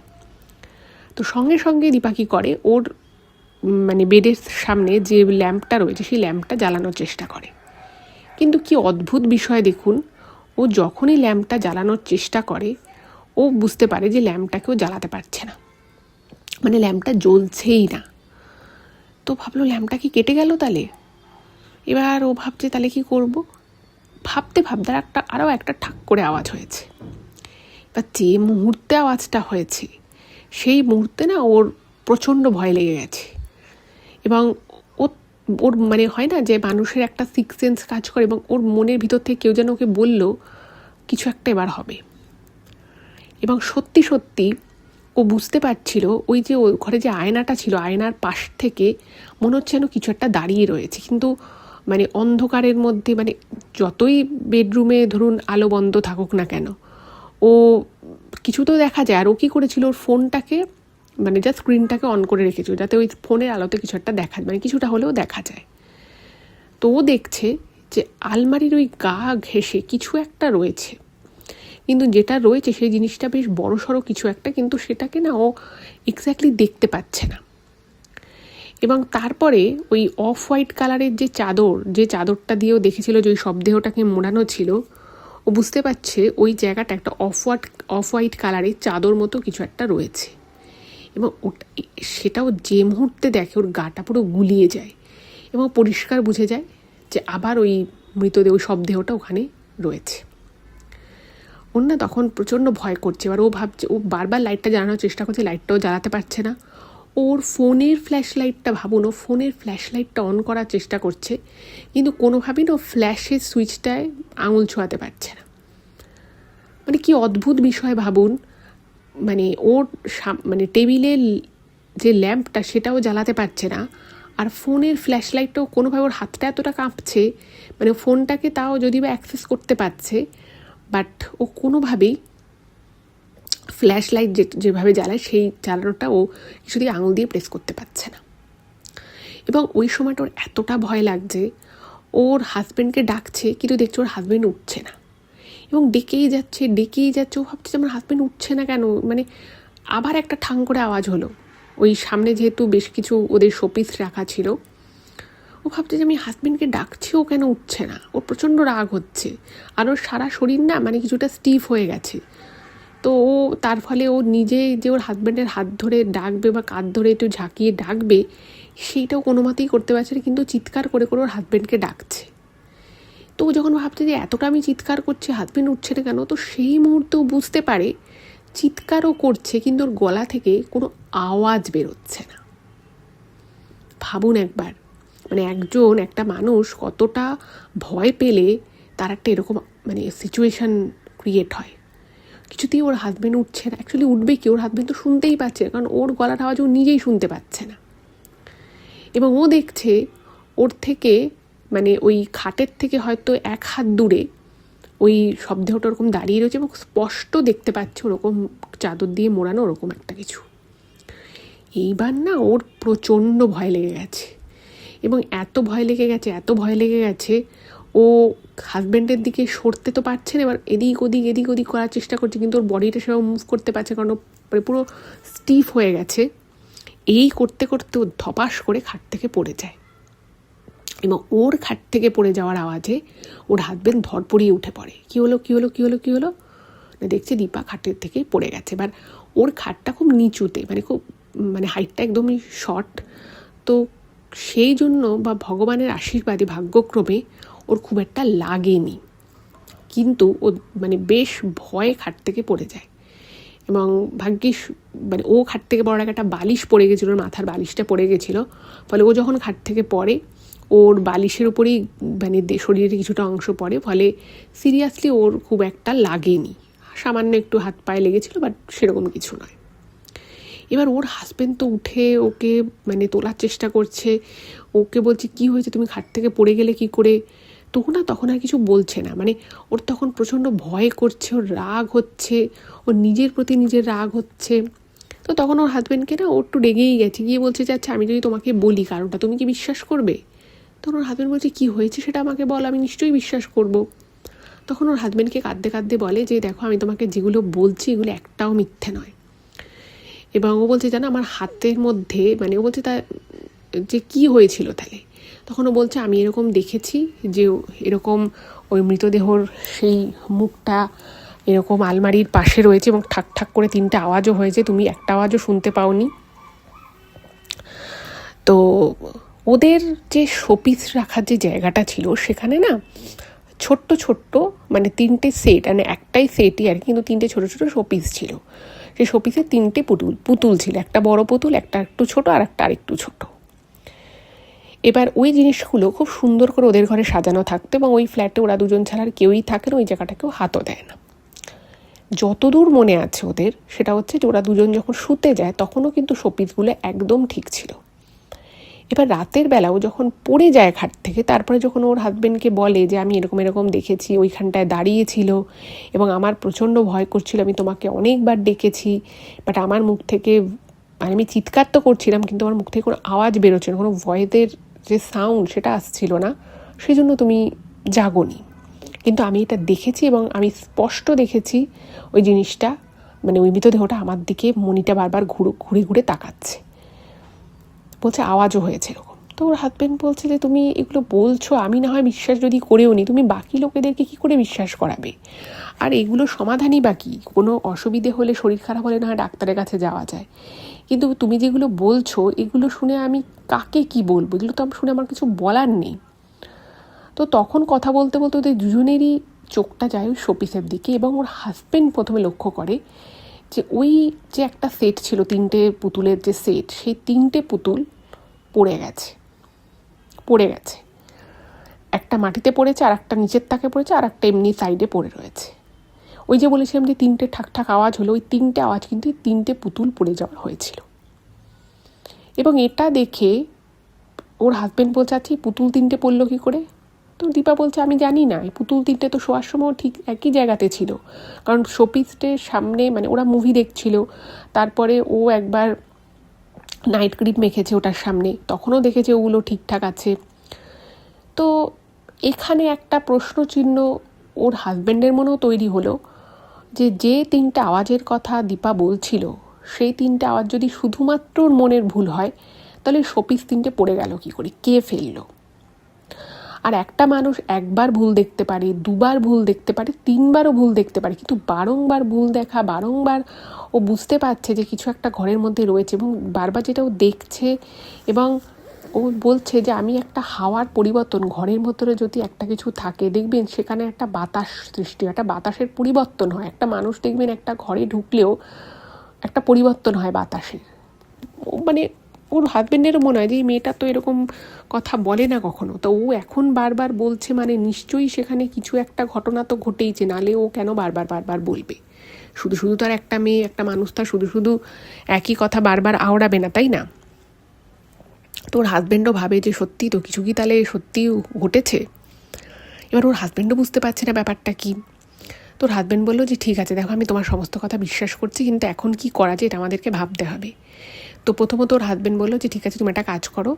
[SPEAKER 1] তো সঙ্গে সঙ্গে দীপা কী করে, ওর মানে বেডের সামনে যে ল্যাম্পটা রয়েছে সেই ল্যাম্পটা জ্বালানোর চেষ্টা করে। কিন্তু কি অদ্ভুত বিষয় দেখুন, ও যখনই ল্যাম্পটা জ্বালানোর চেষ্টা করে, ও বুঝতে পারে যে ল্যাম্পটাকেও জ্বালাতে পারছে না, মানে ল্যাম্পটা জ্বলছেই না। তো ভাবলো ল্যাম্পটা কি কেটে গেল তাহলে। এবার ও ভাবছে তাহলে কি করব। ভাবতে ভাবতে আরও একটা ঠাক করে আওয়াজ হয়েছে। এবার যে মুহূর্তে আওয়াজটা হয়েছে সেই মুহূর্তে না ওর প্রচণ্ড ভয় লেগে গেছে। এবং ওর মানে হয় না যে মানুষের একটা সিক্স সেন্স কাজ করে, এবং ওর মনের ভিতর থেকে কেউ যেন ওকে বলল কিছু একটা এবার হবে। এবং সত্যি সত্যি ও বুঝতে পারছিল ওই যে ওই ঘরে যে আয়নাটা ছিল, আয়নার পাশ থেকে মনে হচ্ছে যেন কিছু একটা দাঁড়িয়ে রয়েছে। কিন্তু মানে অন্ধকারের মধ্যে, মানে যতই বেডরুমে ধরুন আলো বন্ধ থাকুক না কেন, ও কিছু তো দেখা যায়। আর ও কী করেছিল, ওর ফোনটাকে মানে যা স্ক্রিনটাকে অন করে রেখেছিল যাতে ওই ফোনের আলোতে কিছু একটা দেখা, মানে কিছুটা হলেও দেখা যায়। তো ও দেখছে যে আলমারির ওই গা ঘেঁষে কিছু একটা রয়েছে, কিন্তু যেটা রয়েছে সেই জিনিসটা বেশ বড়সড় কিছু একটা, কিন্তু সেটাকে না ও এক্স্যাক্টলি দেখতে পাচ্ছে না। এবং তারপরে ওই অফ হোয়াইট কালারের যে চাদরটা দিয়েও দেখেছিল যে ওই শবদেহটাকে মোড়ানো ছিল, ও বুঝতে পারছে ওই জায়গাটা একটা অফ হোয়াইট কালারের চাদর মতো কিছু একটা রয়েছে। এবং সেটাও যে মুহূর্তে দেখে ওর গাটা পুরো গুলিয়ে যায়, এবং পরিষ্কার বুঝে যায় যে আবার ওই মৃতদেহ শবদেহটা ওখানে রয়েছে। ওর না তখন প্রচণ্ড ভয় করছে। এবার ও ভাবছে, ও বারবার লাইটটা জ্বালানোর চেষ্টা করছে, লাইটটাও জ্বালাতে পারছে না। ওর ফোনের ফ্ল্যাশ লাইটটা, ভাবুন, ও ফোনের ফ্ল্যাশ লাইটটা অন করার চেষ্টা করছে, কিন্তু কোনোভাবেই না ফ্ল্যাশের সুইচটায় আঙুল ছোঁয়াতে পারছে না। মানে কি অদ্ভুত বিষয় ভাবুন, মানে ওর মানে টেবিলের যে ল্যাম্পটা সেটাও জ্বালাতে পারছে না, আর ফোনের ফ্ল্যাশ লাইটটাও কোনোভাবে, ওর হাতটা এতটা কাঁপছে, মানে ফোনটাকে তাও যদি বা অ্যাক্সেস করতে পারছে, বাট ও কোনোভাবেই ফ্ল্যাশ লাইট যেভাবে জ্বালায় সেই জ্বালানোটা ও কিছুতেই আঙুল দিয়ে প্রেস করতে পারছে না। এবং ওই সময়টা ওর এতটা ভয় লাগছে, ওর হাজব্যান্ডকে ডাকছে, কিন্তু দেখছে ওর হাজব্যান্ড উঠছে না। এবং ডেকেই যাচ্ছে। ও ভাবছে আমার হাজব্যান্ড উঠছে না কেন। মানে আবার একটা ঠাং করে আওয়াজ হলো। ওই সামনে যেহেতু বেশ কিছু ওদের শোপিস রাখা ছিল, ও ভাবছে যে আমি হাজব্যান্ডকে ডাকছি, ও কেন উঠছে না। ওর প্রচণ্ড রাগ হচ্ছে, আর ওর সারা শরীর না মানে কিছুটা স্টিফ হয়ে গেছে। তো ও তার ফলে ও নিজে যে ওর হাজব্যান্ডের হাত ধরে ডাকবে বা কাঁধ ধরে একটু ঝাঁকিয়ে ডাকবে, সেইটাও কোনো মতেই করতে পারছে না, কিন্তু চিৎকার করে করে ওর হাজব্যান্ডকে ডাকছে। তো ও যখন ভাবছে যে এতটা আমি চিৎকার করছি, হাজব্যান্ড উঠছে না কেন, তো সেই মুহূর্তেও বুঝতে পারে চিৎকারও করছে কিন্তু ওর গলা থেকে কোনো আওয়াজ বেরোচ্ছে না। ভাবুন একবার, মানে একটা মানুষ কতটা ভয় পেলে তার একটা এরকম মানে সিচুয়েশান ক্রিয়েট হয়। কিছুতেই ওর হাজব্যান্ড উঠছে না। অ্যাকচুয়ালি উঠবে কি, ওর হাজব্যান্ড তো শুনতেই পাচ্ছে না, কারণ ওর গলার আওয়াজ ও নিজেই শুনতে পাচ্ছে না। এবং ও দেখছে ওর থেকে মানে ওই খাটের থেকে হয়তো 1 হাত দূরে ওই শবদেহটা ওরকম দাঁড়িয়ে রয়েছে, এবং স্পষ্ট দেখতে পাচ্ছে ওরকম চাদর দিয়ে মোড়ানো ওরকম একটা কিছু। এইবার না ওর প্রচণ্ড ভয় লেগে গেছে, এবং এত ভয় লেগে গেছে ও হাজব্যান্ডের দিকে সরতে তো পারছে না। এবার এদিক ওদিক করার চেষ্টা করছে, কিন্তু ওর বডিটা সেভাবে মুভ করতে পারছে, কারণ ও পুরো স্টিফ হয়ে গেছে। এই করতে করতে ও ধপাস করে খাট থেকে পড়ে যায়, এবং ওর খাট থেকে পড়ে যাওয়ার আওয়াজে ওর হাজব্যান্ড ধরপড়িয়ে উঠে পড়ে। কী হলো না, দেখছে দীপা খাটের থেকে পড়ে গেছে। এবার ওর খাটটা খুব নিচুতে, মানে হাইটটা একদমই শর্ট, তো সেই জন্য বা ভগবানের আশীর্বাদে ভাগ্যক্রমে ওর খুব একটা লাগেনি, কিন্তু ও মানে বেশ ভয়ে খাট থেকে পড়ে যায়। এবং ভাগ্যিস মানে ও খাট থেকে পড়ার আগে একটা বালিশ পড়ে গেছিলো, ওর মাথার বালিশটা পড়ে গেছিলো, ফলে ও যখন খাট থেকে পড়ে ওর বালিশের উপরেই মানে শরীরের কিছুটা অংশ পড়ে, ফলে সিরিয়াসলি ওর খুব একটা লাগেনি, সামান্য একটু হাত পায়ে লেগেছিলো, বাট সেরকম কিছু নয়। এবার ওর হাজব্যান্ড তো উঠে ওকে মানে তোলার চেষ্টা করছে, ওকে বলছে কী হয়েছে, তুমি খাট থেকে পড়ে গেলে কি করে। তখন আর কিছু বলছে না, মানে ওর তখন প্রচণ্ড ভয় করছে, ওর রাগ হচ্ছে, ওর নিজের প্রতি নিজের রাগ হচ্ছে। তো তখন ওর হাজব্যান্ডকে না ও একটু রেগেই গেছে, গিয়ে বলছে যে আচ্ছা আমি যদি তোমাকে বলি কারণটা তুমি কি বিশ্বাস করবে। তখন ওর হাজব্যান্ড বলছে কী হয়েছে সেটা আমাকে বল, আমি নিশ্চয়ই বিশ্বাস করব। তখন ওর হাজব্যান্ডকে কাঁদতে কাঁদতে বলে যে দেখো আমি তোমাকে যেগুলো বলছি এগুলো একটাও মিথ্যে নয়। এবং ও বলছে জানো আমার হাতের মধ্যে মানে ও বলছে তা যে কী হয়েছিল তাহলে। তখন ও বলছে আমি এরকম দেখেছি যে এরকম ওই মৃতদেহর সেই মুখটা এরকম আলমারির পাশে রয়েছে এবং ঠাক ঠাক করে 3টে আওয়াজও হয়েছে, তুমি একটা আওয়াজও শুনতে পাওনি। তো ওদের যে শোপিস রাখার যে জায়গাটা ছিল সেখানে না ছোট্ট ছোট্ট মানে 3টে সেট, মানে একটাই সেটই আর কি, কিন্তু 3টে ছোটো ছোটো শোপিস ছিল। সেই শোপিসে 3টে পুতুল ছিল, একটা বড় পুতুল, একটা একটু ছোটো, আর একটা আরেকটু ছোটো। এবার ওই জিনিসগুলো খুব সুন্দর করে ওদের ঘরে সাজানো থাকতো এবং ওই ফ্ল্যাটে ওরা দুজন ছাড়া আর কেউই থাকে না, ওই জায়গাটা কেউ হাতও দেয় না। যতদূর মনে আছে ওদের সেটা হচ্ছে যে ওরা দুজন যখন শুতে যায় তখনও কিন্তু শোপিসগুলো একদম ঠিক ছিল। এবার রাতের বেলাও যখন পড়ে যায় খাট থেকে, তারপরে যখন ওর হাজব্যান্ডকে বলে যে আমি এরকম এরকম দেখেছি, ওইখানটায় দাঁড়িয়েছিল এবং আমার প্রচণ্ড ভয় করছিল, আমি তোমাকে অনেকবার ডেকেছি, বাট আমার মুখ থেকে মানে আমি চিৎকার তো করছিলাম কিন্তু আমার মুখ থেকে কোনো আওয়াজ বেরোচ্ছে না, কোনো ভয়েসের যে সাউন্ড সেটা আসছিল না, সেই জন্য তুমি জাগোনি। কিন্তু আমি এটা দেখেছি এবং আমি স্পষ্ট দেখেছি ওই জিনিসটা মানে ওই মৃতদেহটা আমার দিকে মনিটা বারবার ঘুরে ঘুরে তাকাচ্ছে, বলছে আওয়াজও হয়েছে এরকম। তো ওর হাজব্যান্ড বলছে যে তুমি এগুলো বলছো, আমি না হয় বিশ্বাস যদি করেও নি, তুমি বাকি লোকেদেরকে কী করে বিশ্বাস করাবে। আর এগুলো সমাধানই বাকি, কোনো অসুবিধে হলে শরীর খারাপ হলে না হয় ডাক্তারের কাছে যাওয়া যায়, কিন্তু তুমি যেগুলো বলছো এগুলো শুনে আমি কাকে কি বলবো, এগুলো তো শুনে আমার কিছু বলার নেই। তো তখন কথা বলতে বলতে ওদের দুজনেরই চোখটা যায় ওই শোপিসের দিকে এবং ওর হাজব্যান্ড প্রথমে লক্ষ্য করে যে ওই যে একটা সেট ছিল 3টে পুতুলের যে সেট, সেই 3টে পুতুল পড়ে গেছে। একটা মাটিতে পড়েছে, আর একটা নিচের তাকে পড়েছে, আর একটা এমনি সাইডে পড়ে রয়েছে। ওই যে বলেছিলাম যে 3টে ঠাক ঠাক আওয়াজ হলো, ওই 3টে আওয়াজ কিন্তু 3টে পুতুল পড়ে যাওয়া হয়েছিল। এবং এটা দেখে ওর হাজব্যান্ড বলছে আচ্ছা পুতুল 3টে পড়লো কী করে। তো দীপা বলছে আমি জানি না, এই পুতুল 3টে তো শোয়ার সময় ঠিক একই জায়গাতে ছিল, কারণ শোপিসটের সামনে মানে ওরা মুভি দেখছিল, তারপরে ও একবার নাইট ক্রিম মেখেছে ওটার সামনে, তখনও দেখেছে ওগুলো ঠিকঠাক আছে। তো এখানে একটা প্রশ্নচিহ্ন ওর হাজব্যান্ডের মনেও তৈরি হলো যে 3টে আওয়াজের কথা দীপা বলছিল সেই 3টে আওয়াজ যদি শুধুমাত্র ওর মনের ভুল হয় তাহলে শোপিস 3টে পড়ে গেল কী করে, কে ফেললো। আর একটা মানুষ একবার ভুল দেখতে পারে, দুবার ভুল দেখতে পারে, 3বারও ভুল দেখতে পারে, কিন্তু বারংবার ভুল দেখা, বারংবার ও বুঝতে পারছে যে কিছু একটা ঘরের মধ্যে রয়েছে এবং বারবার যেটা ও দেখছে এবং ও বলছে যে আমি একটা হাওয়ার পরিবর্তন, ঘরের ভেতরে যদি একটা কিছু থাকে দেখবেন সেখানে একটা বাতাস সৃষ্টি হয়, একটা বাতাসের পরিবর্তন হয়, একটা মানুষ দেখবেন একটা ঘরে ঢুকলেও একটা পরিবর্তন হয় বাতাসের। মানে ওর হাজব্যান্ডেরও মনে হয় যে এই মেয়েটা তো এরকম কথা বলে না কখনো, তো ও এখন বারবার বলছে মানে নিশ্চয়ই সেখানে কিছু একটা ঘটনা তো ঘটেইছে, নালে ও কেন বারবার বলবে। শুধু শুধু তো আর একটা মেয়ে একটা মানুষ তার শুধু শুধু একই কথা বারবার আওড়াবে না, তাই না। তো ওর হাজব্যান্ডও ভাবে যে সত্যি তো কিছু কি তাহলে সত্যি ঘটেছে। এবার ওর হাজব্যান্ডও বুঝতে পারছে না ব্যাপারটা কি। তোর হাজব্যান্ড বললো যে ঠিক আছে দেখো আমি তোমার সমস্ত কথা বিশ্বাস করছি, কিন্তু এখন কি করা যায় এটা আমাদেরকে ভাবতে হবে। তো প্রথমত ওর হাজব্যান্ড বললো যে ঠিক আছে তুমি একটা কাজ করো,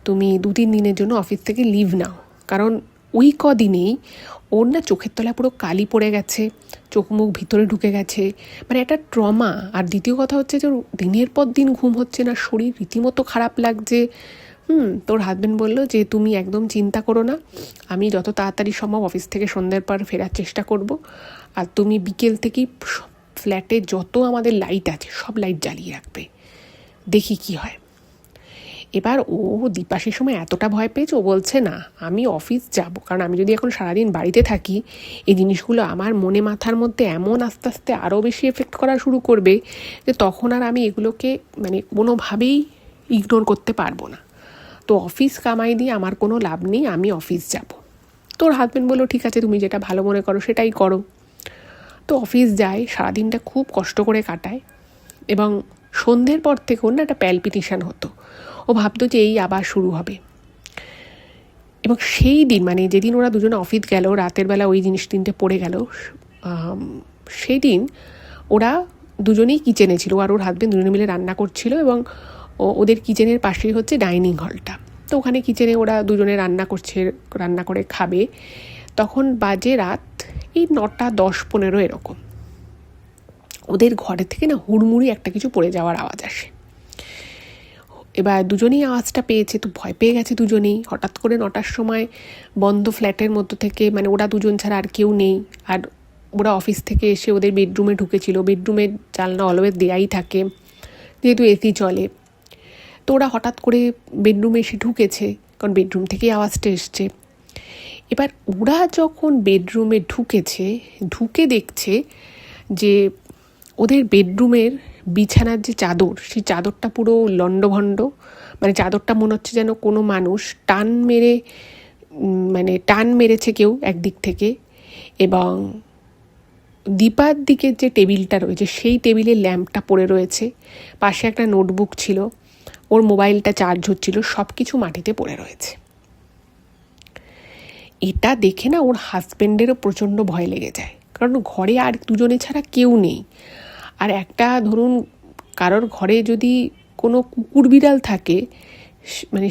[SPEAKER 1] তুমি 2-3 দিনের জন্য অফিস থেকে লিভ নাও, কারণ ওই কদিনেই ওর না চোখের তলায় পুরো কালি পড়ে গেছে, চোখ মুখ ভিতরে ঢুকে গেছে, মানে একটা ট্রমা। আর দ্বিতীয় কথা হচ্ছে যে দিনের পর দিন ঘুম হচ্ছে না, শরীর রীতিমতো খারাপ লাগছে। তোর হাজব্যান্ড বললো যে তুমি একদম চিন্তা করো না, আমি যত তাড়াতাড়ি সম্ভব অফিস থেকে সন্ধ্যের পর ফেরার চেষ্টা করব, আর তুমি বিকেল থেকেই ফ্ল্যাটে যত আমাদের লাইট আছে সব লাইট জ্বালিয়ে রাখবে, দেখি কি হয়। এবার দীপা সেই সময় এতটা ভয় পেয়েছে, ও বলছে না আমি অফিস যাব, কারণ আমি যদি এখন সারাদিন বাড়িতে থাকি এই জিনিসগুলো আমার মনে মাথার মধ্যে এমন আস্তে আস্তে আরও বেশি এফেক্ট করা শুরু করবে যে তখন আর আমি এগুলোকে কোনোভাবেই ইগনোর করতে পারবো না। তো অফিস কামাই দিয়ে আমার কোনো লাভ নেই, আমি অফিস যাব। তোর হাজব্যান্ড বললো ঠিক আছে তুমি যেটা ভালো মনে করো সেটাই করো। তো অফিস যায়, সারাদিনটা খুব কষ্ট করে কাটায় এবং সন্ধ্যের পর থেকে ওর না একটা প্যালপিটেশন হতো। ও ভাবতো যে এই আবার শুরু হবে। এবং সেই দিন যেদিন ওরা দুজনে অফিস গেল, রাতের বেলা ওই জিনিস তিনটে পড়ে গেল, সেই দিন ওরা দুজনেই কিচেনে ছিল, আর ওর হাজবেন্ড দুজনে মিলে রান্না করছিল এবং ওদের কিচেনের পাশেই হচ্ছে ডাইনিং হলটা। তো ওখানে কিচেনে ওরা দুজনে রান্না করে খাবে। তখন বাজে রাত এই 9টা 10, 15 এরকম। ওদের ঘরে থেকে না হুড়মুড়ি একটা কিছু পড়ে যাওয়ার আওয়াজ আসে। এবার দুজনেই আওয়াজটা পেয়েছে, তো ভয় পেয়ে গেছে দুজনেই। হঠাৎ করে 9টার সময় বন্ধ ফ্ল্যাটের মধ্যে থেকে ওরা দুজন ছাড়া আর কেউ নেই, আর ওরা অফিস থেকে এসে ওদের বেডরুমে ঢুকেছিল। বেডরুমের জানলা অলওয়েজ দেয়াই থাকে যেহেতু এসি চলে। তো ওরা হঠাৎ করে বেডরুমে এসে ঢুকেছে, কারণ বেডরুম থেকেই আওয়াজটা এসছে। এবার ওরা যখন বেডরুমে ঢুকে দেখছে যে ওদের বেডরুমের বিছানার যে চাদর, সেই চাদরটা পুরো লণ্ডভণ্ড। চাদরটা মনে হচ্ছে যেন কোনো মানুষ টান মেরেছে কেউ একদিক থেকে। এবং দীপার দিকের যে টেবিলটা রয়েছে সেই টেবিলে ল্যাম্পটা পড়ে রয়েছে, পাশে একটা নোটবুক ছিল, ওর মোবাইলটা চার্জ হচ্ছিল, সব কিছু মাটিতে পড়ে রয়েছে। এটা দেখে না ওর হাজব্যান্ডেরও প্রচণ্ড ভয় লেগে যায়, কারণ ঘরে আর দুজনে ছাড়া কেউ নেই। আর একটা ধরুন কারোর ঘরে যদি কোনো কুকুর বিড়াল থাকে,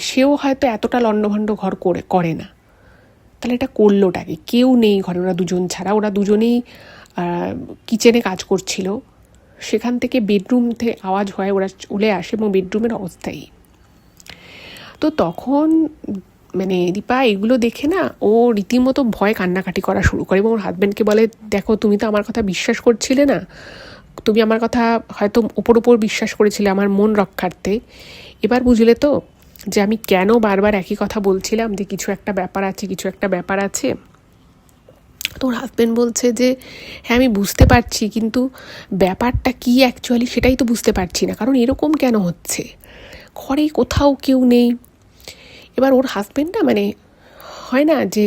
[SPEAKER 1] সেও হয়তো এতটা লণ্ডভণ্ড ঘর করে না। তাহলে এটা করলোটাকে, কেউ নেই ঘরে ওরা দুজন ছাড়া। ওরা দুজনেই কিচেনে কাজ করছিল, সেখান থেকে বেডরুম থেকে আওয়াজ হয়, ওরা চলে আসে এবং বেডরুমের অবস্থাই। তো তখন দীপা এগুলো দেখে না ও রীতিমতো ভয় কান্নাকাটি করা শুরু করে এবং ওর হাজব্যান্ডকে বলে, দেখো তুমি তো আমার কথা বিশ্বাস করছিলে না, তুমি আমার কথা হয়তো ওপর বিশ্বাস করেছিলে আমার মন রক্ষার্থে, এবার বুঝলে তো যে আমি কেন বারবার একই কথা বলছিলাম যে কিছু একটা ব্যাপার আছে। তো ওর হাজব্যান্ড বলছে যে হ্যাঁ আমি বুঝতে পারছি, কিন্তু ব্যাপারটা কি অ্যাকচুয়ালি সেটাই তো বুঝতে পারছি না, কারণ এরকম কেন হচ্ছে, ঘরে কোথাও কেউ নেই। এবার ওর হাজব্যান্ড না হয় না যে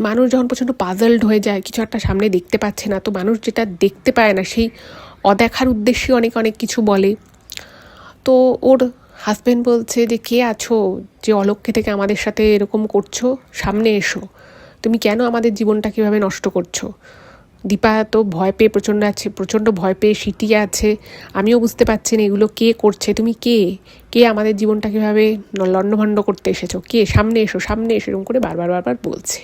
[SPEAKER 1] মানুষ যখন প্রচণ্ড পাজলড হয়ে যায়, কিছু একটা সামনে দেখতে পাচ্ছে না, তো মানুষ যেটা দেখতে পায় না সেই অদেখার উদ্দেশ্যে অনেক কিছু বলে। তো ওর হাজব্যান্ড বলছে যে কে আছো যে অলক্ষ্যে থেকে আমাদের সাথে এরকম করছো, সামনে এসো, তুমি কেন আমাদের জীবনটা কীভাবে নষ্ট করছো। দীপা তো ভয় পেয়ে প্রচণ্ড ভয় পেয়ে সিটিয়ে আছে, আমিও বুঝতে পারছি না এগুলো কে করছে, তুমি কে আমাদের জীবনটা কীভাবে লণ্ডভণ্ড করতে এসেছো, কে, সামনে এসো এরকম করে বারবার বলছে।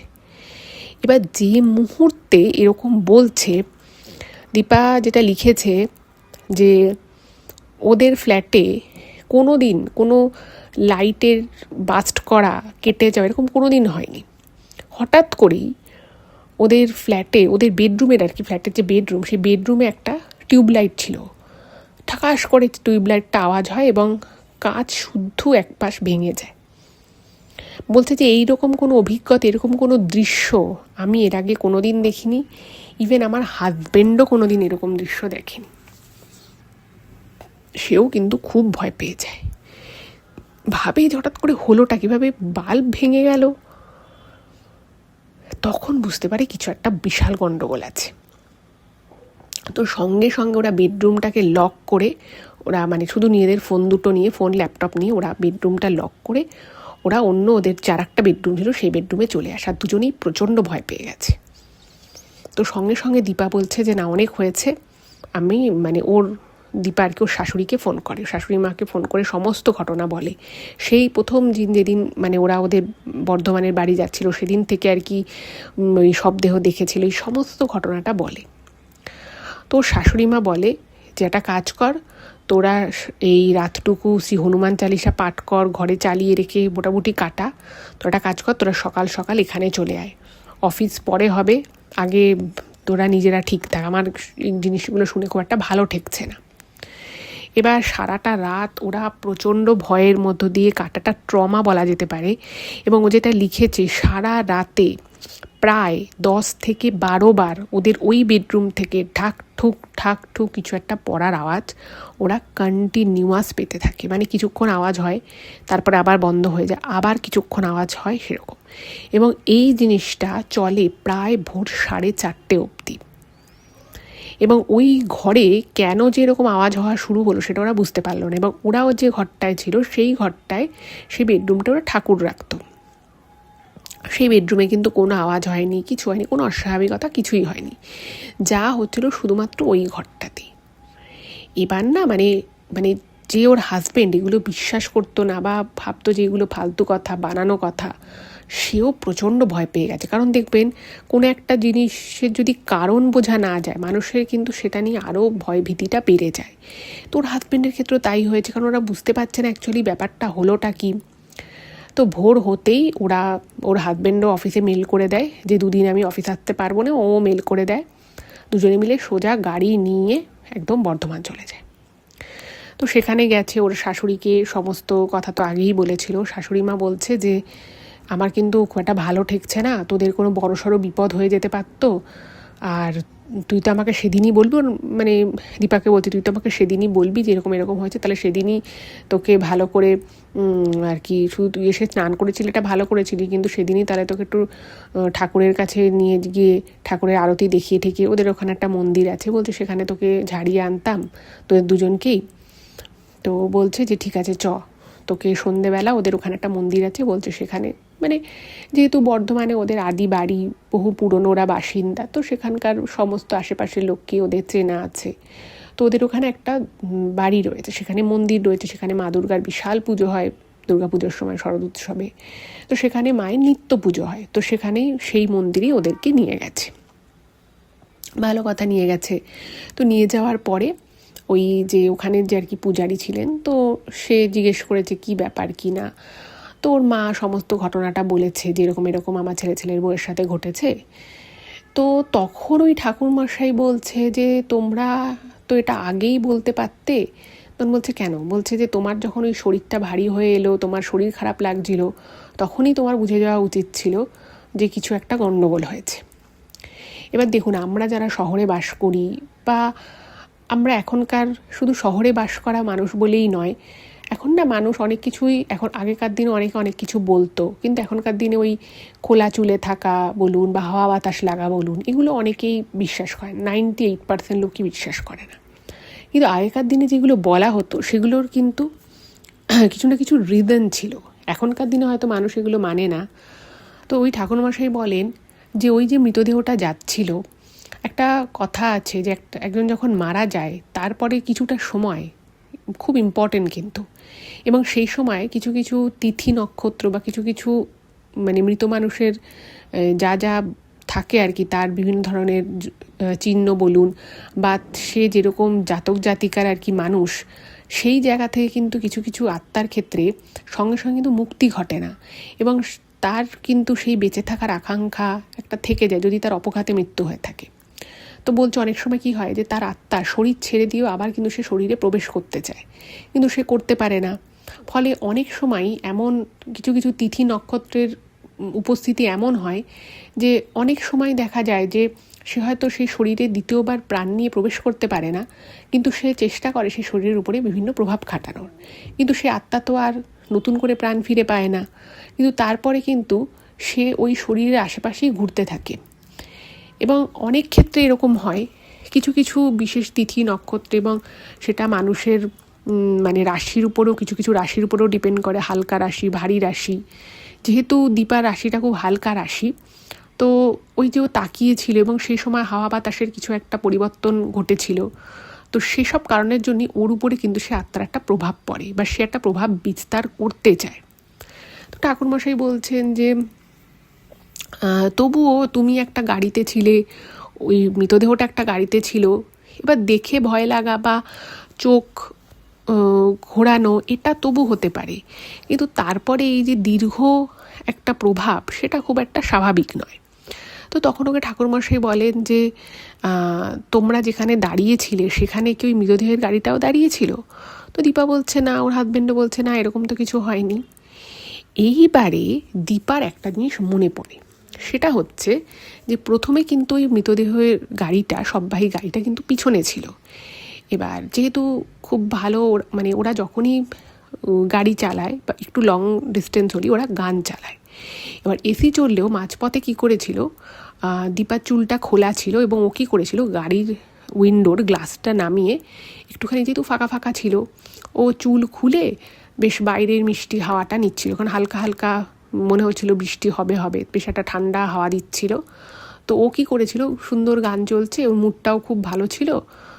[SPEAKER 1] এবার যে মুহূর্তে এরকম বলছে, দীপা যেটা লিখেছে যে ওদের ফ্ল্যাটে কোনো দিন কোনো লাইটের বাস্ট করা, কেটে যাওয়া এরকম কোনো দিন হয়নি। হঠাৎ করেই ওদের ফ্ল্যাটে, ওদের বেডরুমের ফ্ল্যাটের যে বেডরুম, সেই বেডরুমে একটা টিউবলাইট ছিল, ঠাকাশ করে টিউবলাইটটা আওয়াজ হয় এবং কাঁচ শুদ্ধ এক পাশ ভেঙে যায়। বলছে যে এইরকম কোনো অভিজ্ঞতা, এরকম কোনো দৃশ্য আমি এর আগে কোনো দিন দেখিনি, ইভেন আমার হাজব্যান্ডও কোনো দিন এরকম দৃশ্য দেখেনি। সেও কিন্তু খুব ভয় পেয়ে যায়, ভাবে যে হঠাৎ করে হলোটা কীভাবে, বাল্ব ভেঙে গেল। তখন বুঝতে পারে কিছু একটা বিশাল গন্ডগোল আছে। তো সঙ্গে ওরা বেডরুমটাকে লক করে, ওরা শুধু নিজেদের ফোন ল্যাপটপ নিয়ে ওরা বেডরুমটা লক করে ওরা অন্য ওদের যার একটা বেডরুম ছিল সেই বেডরুমে চলে আসে, আর দুজনেই প্রচণ্ড ভয় পেয়ে গেছে। তো সঙ্গে দীপা বলছে যে না অনেক হয়েছে, আমি ওর দীপা আর কি ওর শাশুড়িকে ফোন করে, শাশুড়ি মাকে ফোন করে সমস্ত ঘটনা বলে। সেই প্রথম যেদিন ওরা ওদের বর্ধমানের বাড়ি যাচ্ছিল সেদিন থেকে আর কি ওই শবদেহ দেখেছিল, এই সমস্ত ঘটনাটা বলে। তো শাশুড়ি মা বলে যে একটা কাজ কর, তোরা এই রাতটুকু হনুমান চালিসা পাঠ কর, ঘরে চালিয়ে রেখে মোটামুটি কাটা। তো একটা কাজ কর, তোরা সকাল এখানে চলে আয়, অফিস পরে হবে, আগে তোরা নিজেরা ঠিক থাক, আমার এই জিনিসগুলো শুনে খুব একটা ভালো ঠেকছে না। এবার সারাটা রাত ওরা প্রচণ্ড ভয়ের মধ্য দিয়ে কাটাটা ট্রমা বলা যেতে পারে। এবং ও যেটা লিখেছে, সারা রাতে প্রায় 10 থেকে 12 বার ওদের ওই বেডরুম থেকে ঠাক ঠুক কিছু একটা পড়ার আওয়াজ ওরা কন্টিনিউয়াস পেতে থাকে। মানে কিছুক্ষণ আওয়াজ হয়, তারপরে আবার বন্ধ হয়ে যায়, আবার কিছুক্ষণ আওয়াজ হয়, সেরকম। এবং এই জিনিসটা চলে প্রায় ভোর 4:30 অবধি। এবং ওই ঘরে কেন যে এরকম আওয়াজ হওয়া শুরু হলো সেটা ওরা বুঝতে পারলো না। এবং ওরাও যে ঘরটায় ছিল সেই ঘরটায়, সেই বেডরুমটা ওরা ঠাকুর রাখতো। সেই বেডরুমে কিন্তু কোনো আওয়াজ হয়নি, কিছু হয়নি, কোনো অস্বাভাবিকতা কিছুই হয়নি। যা হচ্ছিল শুধুমাত্র ওই ঘরটাতেই। এবার না মানে মানে যে ওর হাজব্যান্ড এগুলো বিশ্বাস করতো না বা ভাবতো যে এগুলো ফালতু কথা, বানানো কথা, সেও প্রচণ্ড ভয় পেয়ে গেছে। কারণ দেখবেন, কোনো একটা জিনিসের যদি কারণ বোঝা না যায়, মানুষের কিন্তু সেটা নিয়ে আরও ভয় ভীতিটা বেড়ে যায়। তো ওর হাজব্যান্ডের ক্ষেত্রেও তাই হয়েছে, কারণ ওরা বুঝতে পারছে না অ্যাকচুয়ালি ব্যাপারটা হলোটা কি। তো ভোর হতেই ওর হাজব্যান্ডও অফিসে মেল করে দেয় যে 2 দিন আমি অফিস আসতে পারবো না। ও মেল করে দেয়, দুজনে মিলে সোজা গাড়ি নিয়ে একদম বর্ধমান চলে যায়। তো সেখানে গেছে, ওর শাশুড়িকে সমস্ত কথা তো আগেই বলেছিল। শাশুড়ি মা বলছে যে আমার কিন্তু খুব একটা ভালো ঠেকছে না, তোদের কোনো বড়সড় বিপদ হয়ে যেতে পারতো। আর তুই তো আমাকে সেদিনই বলবি, মানে দীপাকে বলছি, তুই তো আমাকে সেদিনই বলবি যে এরকম এরকম হয়েছে, তাহলে সেদিনই তোকে ভালো করে আর কি, শুধু তুই এসে স্নান করেছিলি, এটা ভালো করেছিলি, কিন্তু সেদিনই তাহলে তোকে একটু ঠাকুরের কাছে নিয়ে গিয়ে ঠাকুরের আরতি দেখিয়ে ঠেকিয়ে, ওদের ওখানে একটা মন্দির আছে বলছে, সেখানে তোকে ঝাড়িয়ে আনতাম তোদের দুজনকেই। তো বলছে যে ঠিক আছে, তোকে সন্ধেবেলা ওদের ওখানে একটা মন্দির আছে বলছে, সেখানে, মানে যেহেতু বর্ধমানে ওদের আদি বাড়ি, বহু পুরনো ওরা বাসিন্দা, তো সেখানকার সমস্ত আশেপাশের লোককে ওদের চেনা আছে। তো ওদের ওখানে একটা বাড়ি রয়েছে, সেখানে মন্দির রয়েছে, সেখানে মা দুর্গার বিশাল পুজো হয় দুর্গাপুজোর সময়, শরৎ উৎসবে। তো সেখানে মায়ের নিত্য পুজো হয়। তো সেখানেই সেই মন্দিরেই ওদেরকে নিয়ে গেছে। ভালো কথা, নিয়ে গেছে। তো নিয়ে যাওয়ার পরে ওই যে ওখানের যে আর কি পূজারি ছিলেন, তো সে জিজ্ঞেস করেছে কি ব্যাপার কি না। তো ওর মা সমস্ত ঘটনাটা বলেছে যে এরকম এরকম আমার ছেলের বউয়ের সাথে ঘটেছে। তো তখন ওই ঠাকুরমশাই বলছে যে তোমরা তো এটা আগেই বলতে পারতে। তখন বলছে কেন? বলছে যে তোমার যখন ওই শরীরটা ভারী হয়ে এলো, তোমার শরীর খারাপ লাগছিল, তখনই তোমার বুঝে যাওয়া উচিত ছিল যে কিছু একটা গণ্ডগোল হয়েছে। এবার দেখুন, আমরা যারা শহরে বাস করি, বা আমরা এখনকার শুধু শহরে বাস করা মানুষ বলেই নয়, এখন না মানুষ অনেক কিছুই, এখন আগেকার দিনে অনেক কিছু বলতো, কিন্তু এখনকার দিনে ওই খোলা চুলে থাকা বলুন বা হাওয়া বাতাস লাগা বলুন, এগুলো অনেকেই বিশ্বাস করে, 98% লোকই বিশ্বাস করে না। কিন্তু আগেকার দিনে যেগুলো বলা হতো সেগুলোর কিন্তু কিছু না কিছু রিজন ছিল। এখনকার দিনে হয়তো মানুষ এগুলো মানে না। তো ওই ঠাকুরমশাই বলেন যে ওই যে মৃতদেহটা যাচ্ছিল, একটা কথা আছে যে একজন যখন মারা যায় তারপরে কিছুটা সময় খুব ইম্পর্টেন্ট কিন্তু, এবং সেই সময় কিছু কিছু তিথি নক্ষত্র বা কিছু কিছু মানে মৃত মানুষের যা যা থাকে আর কি, তার বিভিন্ন ধরনের চিহ্ন বলুন বা সে যেরকম জাতক জাতিকার আর কি মানুষ, সেই জায়গা থেকে কিন্তু কিছু কিছু আত্মার ক্ষেত্রে সঙ্গে সঙ্গে কিন্তু মুক্তি ঘটে না, এবং তার কিন্তু সেই বেঁচে থাকার আকাঙ্ক্ষা একটা থেকে যায় যদি তার অপঘাতে মৃত্যু হয়ে থাকে। তো বলছে অনেক সময় কি হয় যে তার আত্মা শরীর ছেড়ে দিয়েও আবার কিন্তু সে শরীরে প্রবেশ করতে চায়, কিন্তু সে করতে পারে না। ফলে অনেক সময় এমন কিছু কিছু তিথি নক্ষত্রের উপস্থিতি এমন হয় যে অনেক সময় দেখা যায় যে সে হয়তো সেই শরীরে দ্বিতীয়বার প্রাণ নিয়ে প্রবেশ করতে পারে না, কিন্তু সে চেষ্টা করে সেই শরীরের উপরে বিভিন্ন প্রভাব খাটানোর, কিন্তু সে আত্মা তো আর নতুন করে প্রাণ ফিরে পায় না, কিন্তু তারপরে কিন্তু সে ওই শরীরের আশেপাশেই ঘুরতে থাকে। এবং অনেক ক্ষেত্রে এরকম হয় কিছু কিছু বিশেষ তিথি নক্ষত্র, এবং সেটা মানুষের মানে রাশির উপরেও, কিছু কিছু রাশির উপরেও ডিপেন্ড করে, হালকা রাশি ভারী রাশি। যেহেতু দীপার রাশিটা খুব হালকা রাশি, তো ওই যে ও তাকিয়েছিল এবং সেই সময় হাওয়া বাতাসের কিছু একটা পরিবর্তন ঘটেছিল, তো সেসব কারণের জন্য ওর উপরে কিন্তু সে আত্মার একটা প্রভাব পড়ে বা সে একটা প্রভাব বিস্তার করতে চায়। তো ঠাকুরমশাই বলছেন যে তবুও তুমি একটা গাড়িতে ছিলে, ওই মৃতদেহটা একটা গাড়িতে ছিল, এবার দেখে ভয় লাগা বা চোখ ঘোরানো এটা তবু হতে পারে, কিন্তু তারপরে এই যে দীর্ঘ একটা প্রভাব, সেটা খুব একটা স্বাভাবিক নয়। তো তো তখন ওকে ঠাকুরমশাই বলেন যে তোমরা যেখানে দাঁড়িয়েছিলে সেখানে কি ওই মৃতদেহের গাড়িটাও দাঁড়িয়েছিল? তো দীপা বলছে না, ওর হাজবেন্ডও বলছে না, এরকম তো কিছু হয়নি। এইবারে দীপার একটা জিনিস মনে পড়ে, সেটা হচ্ছে যে প্রথমে কিন্তু ওই মৃতদেহের গাড়িটা, সববাহী গাড়িটা কিন্তু পিছনে ছিল। এবার যেহেতু খুব ভালো, মানে ওরা যখনই গাড়ি চালায় বা একটু লং ডিস্টেন্স হলেই ওরা গান চালায়। এবার এসি চললেও মাঝপথে কী করেছিল, দীপার চুলটা খোলা ছিল এবং ও কী করেছিল, গাড়ির উইন্ডোর গ্লাসটা নামিয়ে, একটুখানি যেহেতু ফাঁকা ফাঁকা ছিল, ও চুল খুলে বেশ বাইরের মিষ্টি হাওয়াটা নিচ্ছিল, কারণ হালকা হালকা মনে হচ্ছিল বৃষ্টি হবে হবে, বেশ একটা ঠান্ডা হাওয়া দিচ্ছিল। তো ও কী করেছিল, সুন্দর গান চলছে, ওর মুডটাও খুব ভালো ছিল,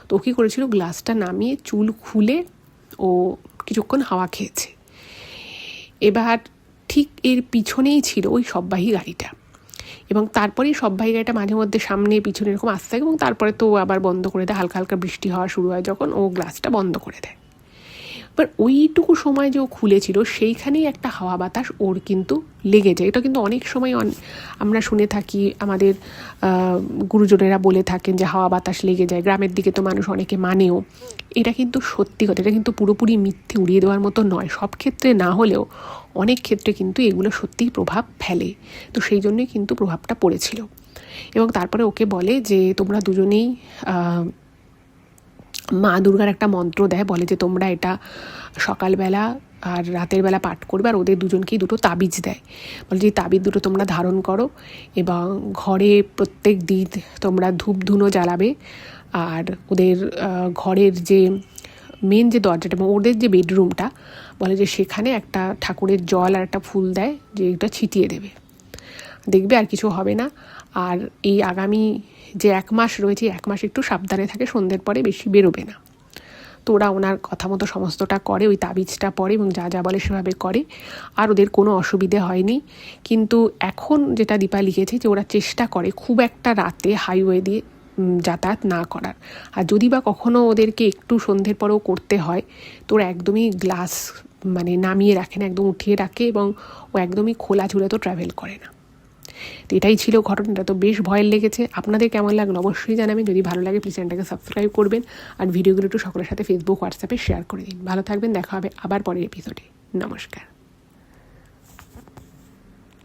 [SPEAKER 1] তো ও কী করেছিল, গ্লাসটা নামিয়ে চুল খুলে ও কিছুক্ষণ হাওয়া খেয়েছে। এবার ঠিক এর পিছনেই ছিল ওই সববাহী গাড়িটা, এবং তারপরেই সববাহী গাড়িটা মাঝে মধ্যে সামনে পিছনে এরকম আসতে থাকে, এবং তারপরে তো আবার বন্ধ করে দেয়, হালকা হালকা বৃষ্টি হওয়া শুরু হয় যখন, ও গ্লাসটা বন্ধ করে দেয়। এবার ওইটুকু সময় যে ও খুলেছিল সেইখানেই একটা হাওয়া বাতাস ওর কিন্তু লেগে যায়। এটা কিন্তু অনেক সময় আমরা শুনে থাকি, আমাদের গুরুজনেরা বলে থাকেন যে হাওয়া বাতাস লেগে যায়, গ্রামের দিকে তো মানুষ অনেকে মানেও। এটা কিন্তু সত্যি কথা, এটা কিন্তু পুরোপুরি মিথ্যে, উড়িয়ে দেওয়ার মতো নয়। সব ক্ষেত্রে না হলেও অনেক ক্ষেত্রে কিন্তু এগুলো সত্যিই প্রভাব ফেলে। তো সেই জন্যই কিন্তু প্রভাবটা পড়েছিল। এবং তারপরে ওকে বলে যে তোমরা দুজনেই মা দুর্গার একটা মন্ত্র দেয়, বলে যে তোমরা এটা সকালবেলা আর রাতের বেলা পাঠ করবে, আর ওদের দুজনকেই দুটো তাবিজ দেয়, বলে যে তাবিজ দুটো তোমরা ধারণ করো এবং ঘরে প্রত্যেক দিন তোমরা ধূপ ধুনো জ্বালাবে, আর ওদের ঘরের যে মেন যে দরজাটা এবং ওদের যে বেডরুমটা, বলে যে সেখানে একটা ঠাকুরের জল আর একটা ফুল দেয়, যে এটা ছিটিয়ে দেবে, দেখবে আর কিছু হবে না। আর এই আগামী যে 1 মাস রয়েছে, 1 মাস একটু সাবধানে থাকে, সন্ধ্যের পরে বেশি বেরোবে না। তো ওরা ওনার কথা মতো সমস্তটা করে, ওই তাবিজটা পরে এবং যা যা বলে সেভাবে করে, আর ওদের কোনো অসুবিধে হয়নি। কিন্তু এখন যেটা দীপা লিখেছে যে ওরা চেষ্টা করে খুব একটা রাতে হাইওয়ে দিয়ে যাতায়াত না করার, আর যদি বা কখনও ওদেরকে একটু সন্ধ্যের পরেও করতে হয় তো ওরা একদমই গ্লাস মানে নামিয়ে রাখে না, একদম উঠিয়ে রাখে, এবং ও একদমই খোলা ঝুলে তো ট্রাভেল করে না। তো এটাই ছিল ঘটনাটা। তো বেশ ভয়ের লেগেছে। আপনাদের কেমন লাগলো অবশ্যই জানাবেন। যদি ভালো লাগে প্লিজ চ্যানেলটাকে সাবস্ক্রাইব করবেন, আর ভিডিওগুলো একটু সকলের সাথে ফেসবুক হোয়াটসঅ্যাপে শেয়ার করে দিন। ভালো থাকবেন, দেখা হবে আবার পরের এপিসোডে। নমস্কার।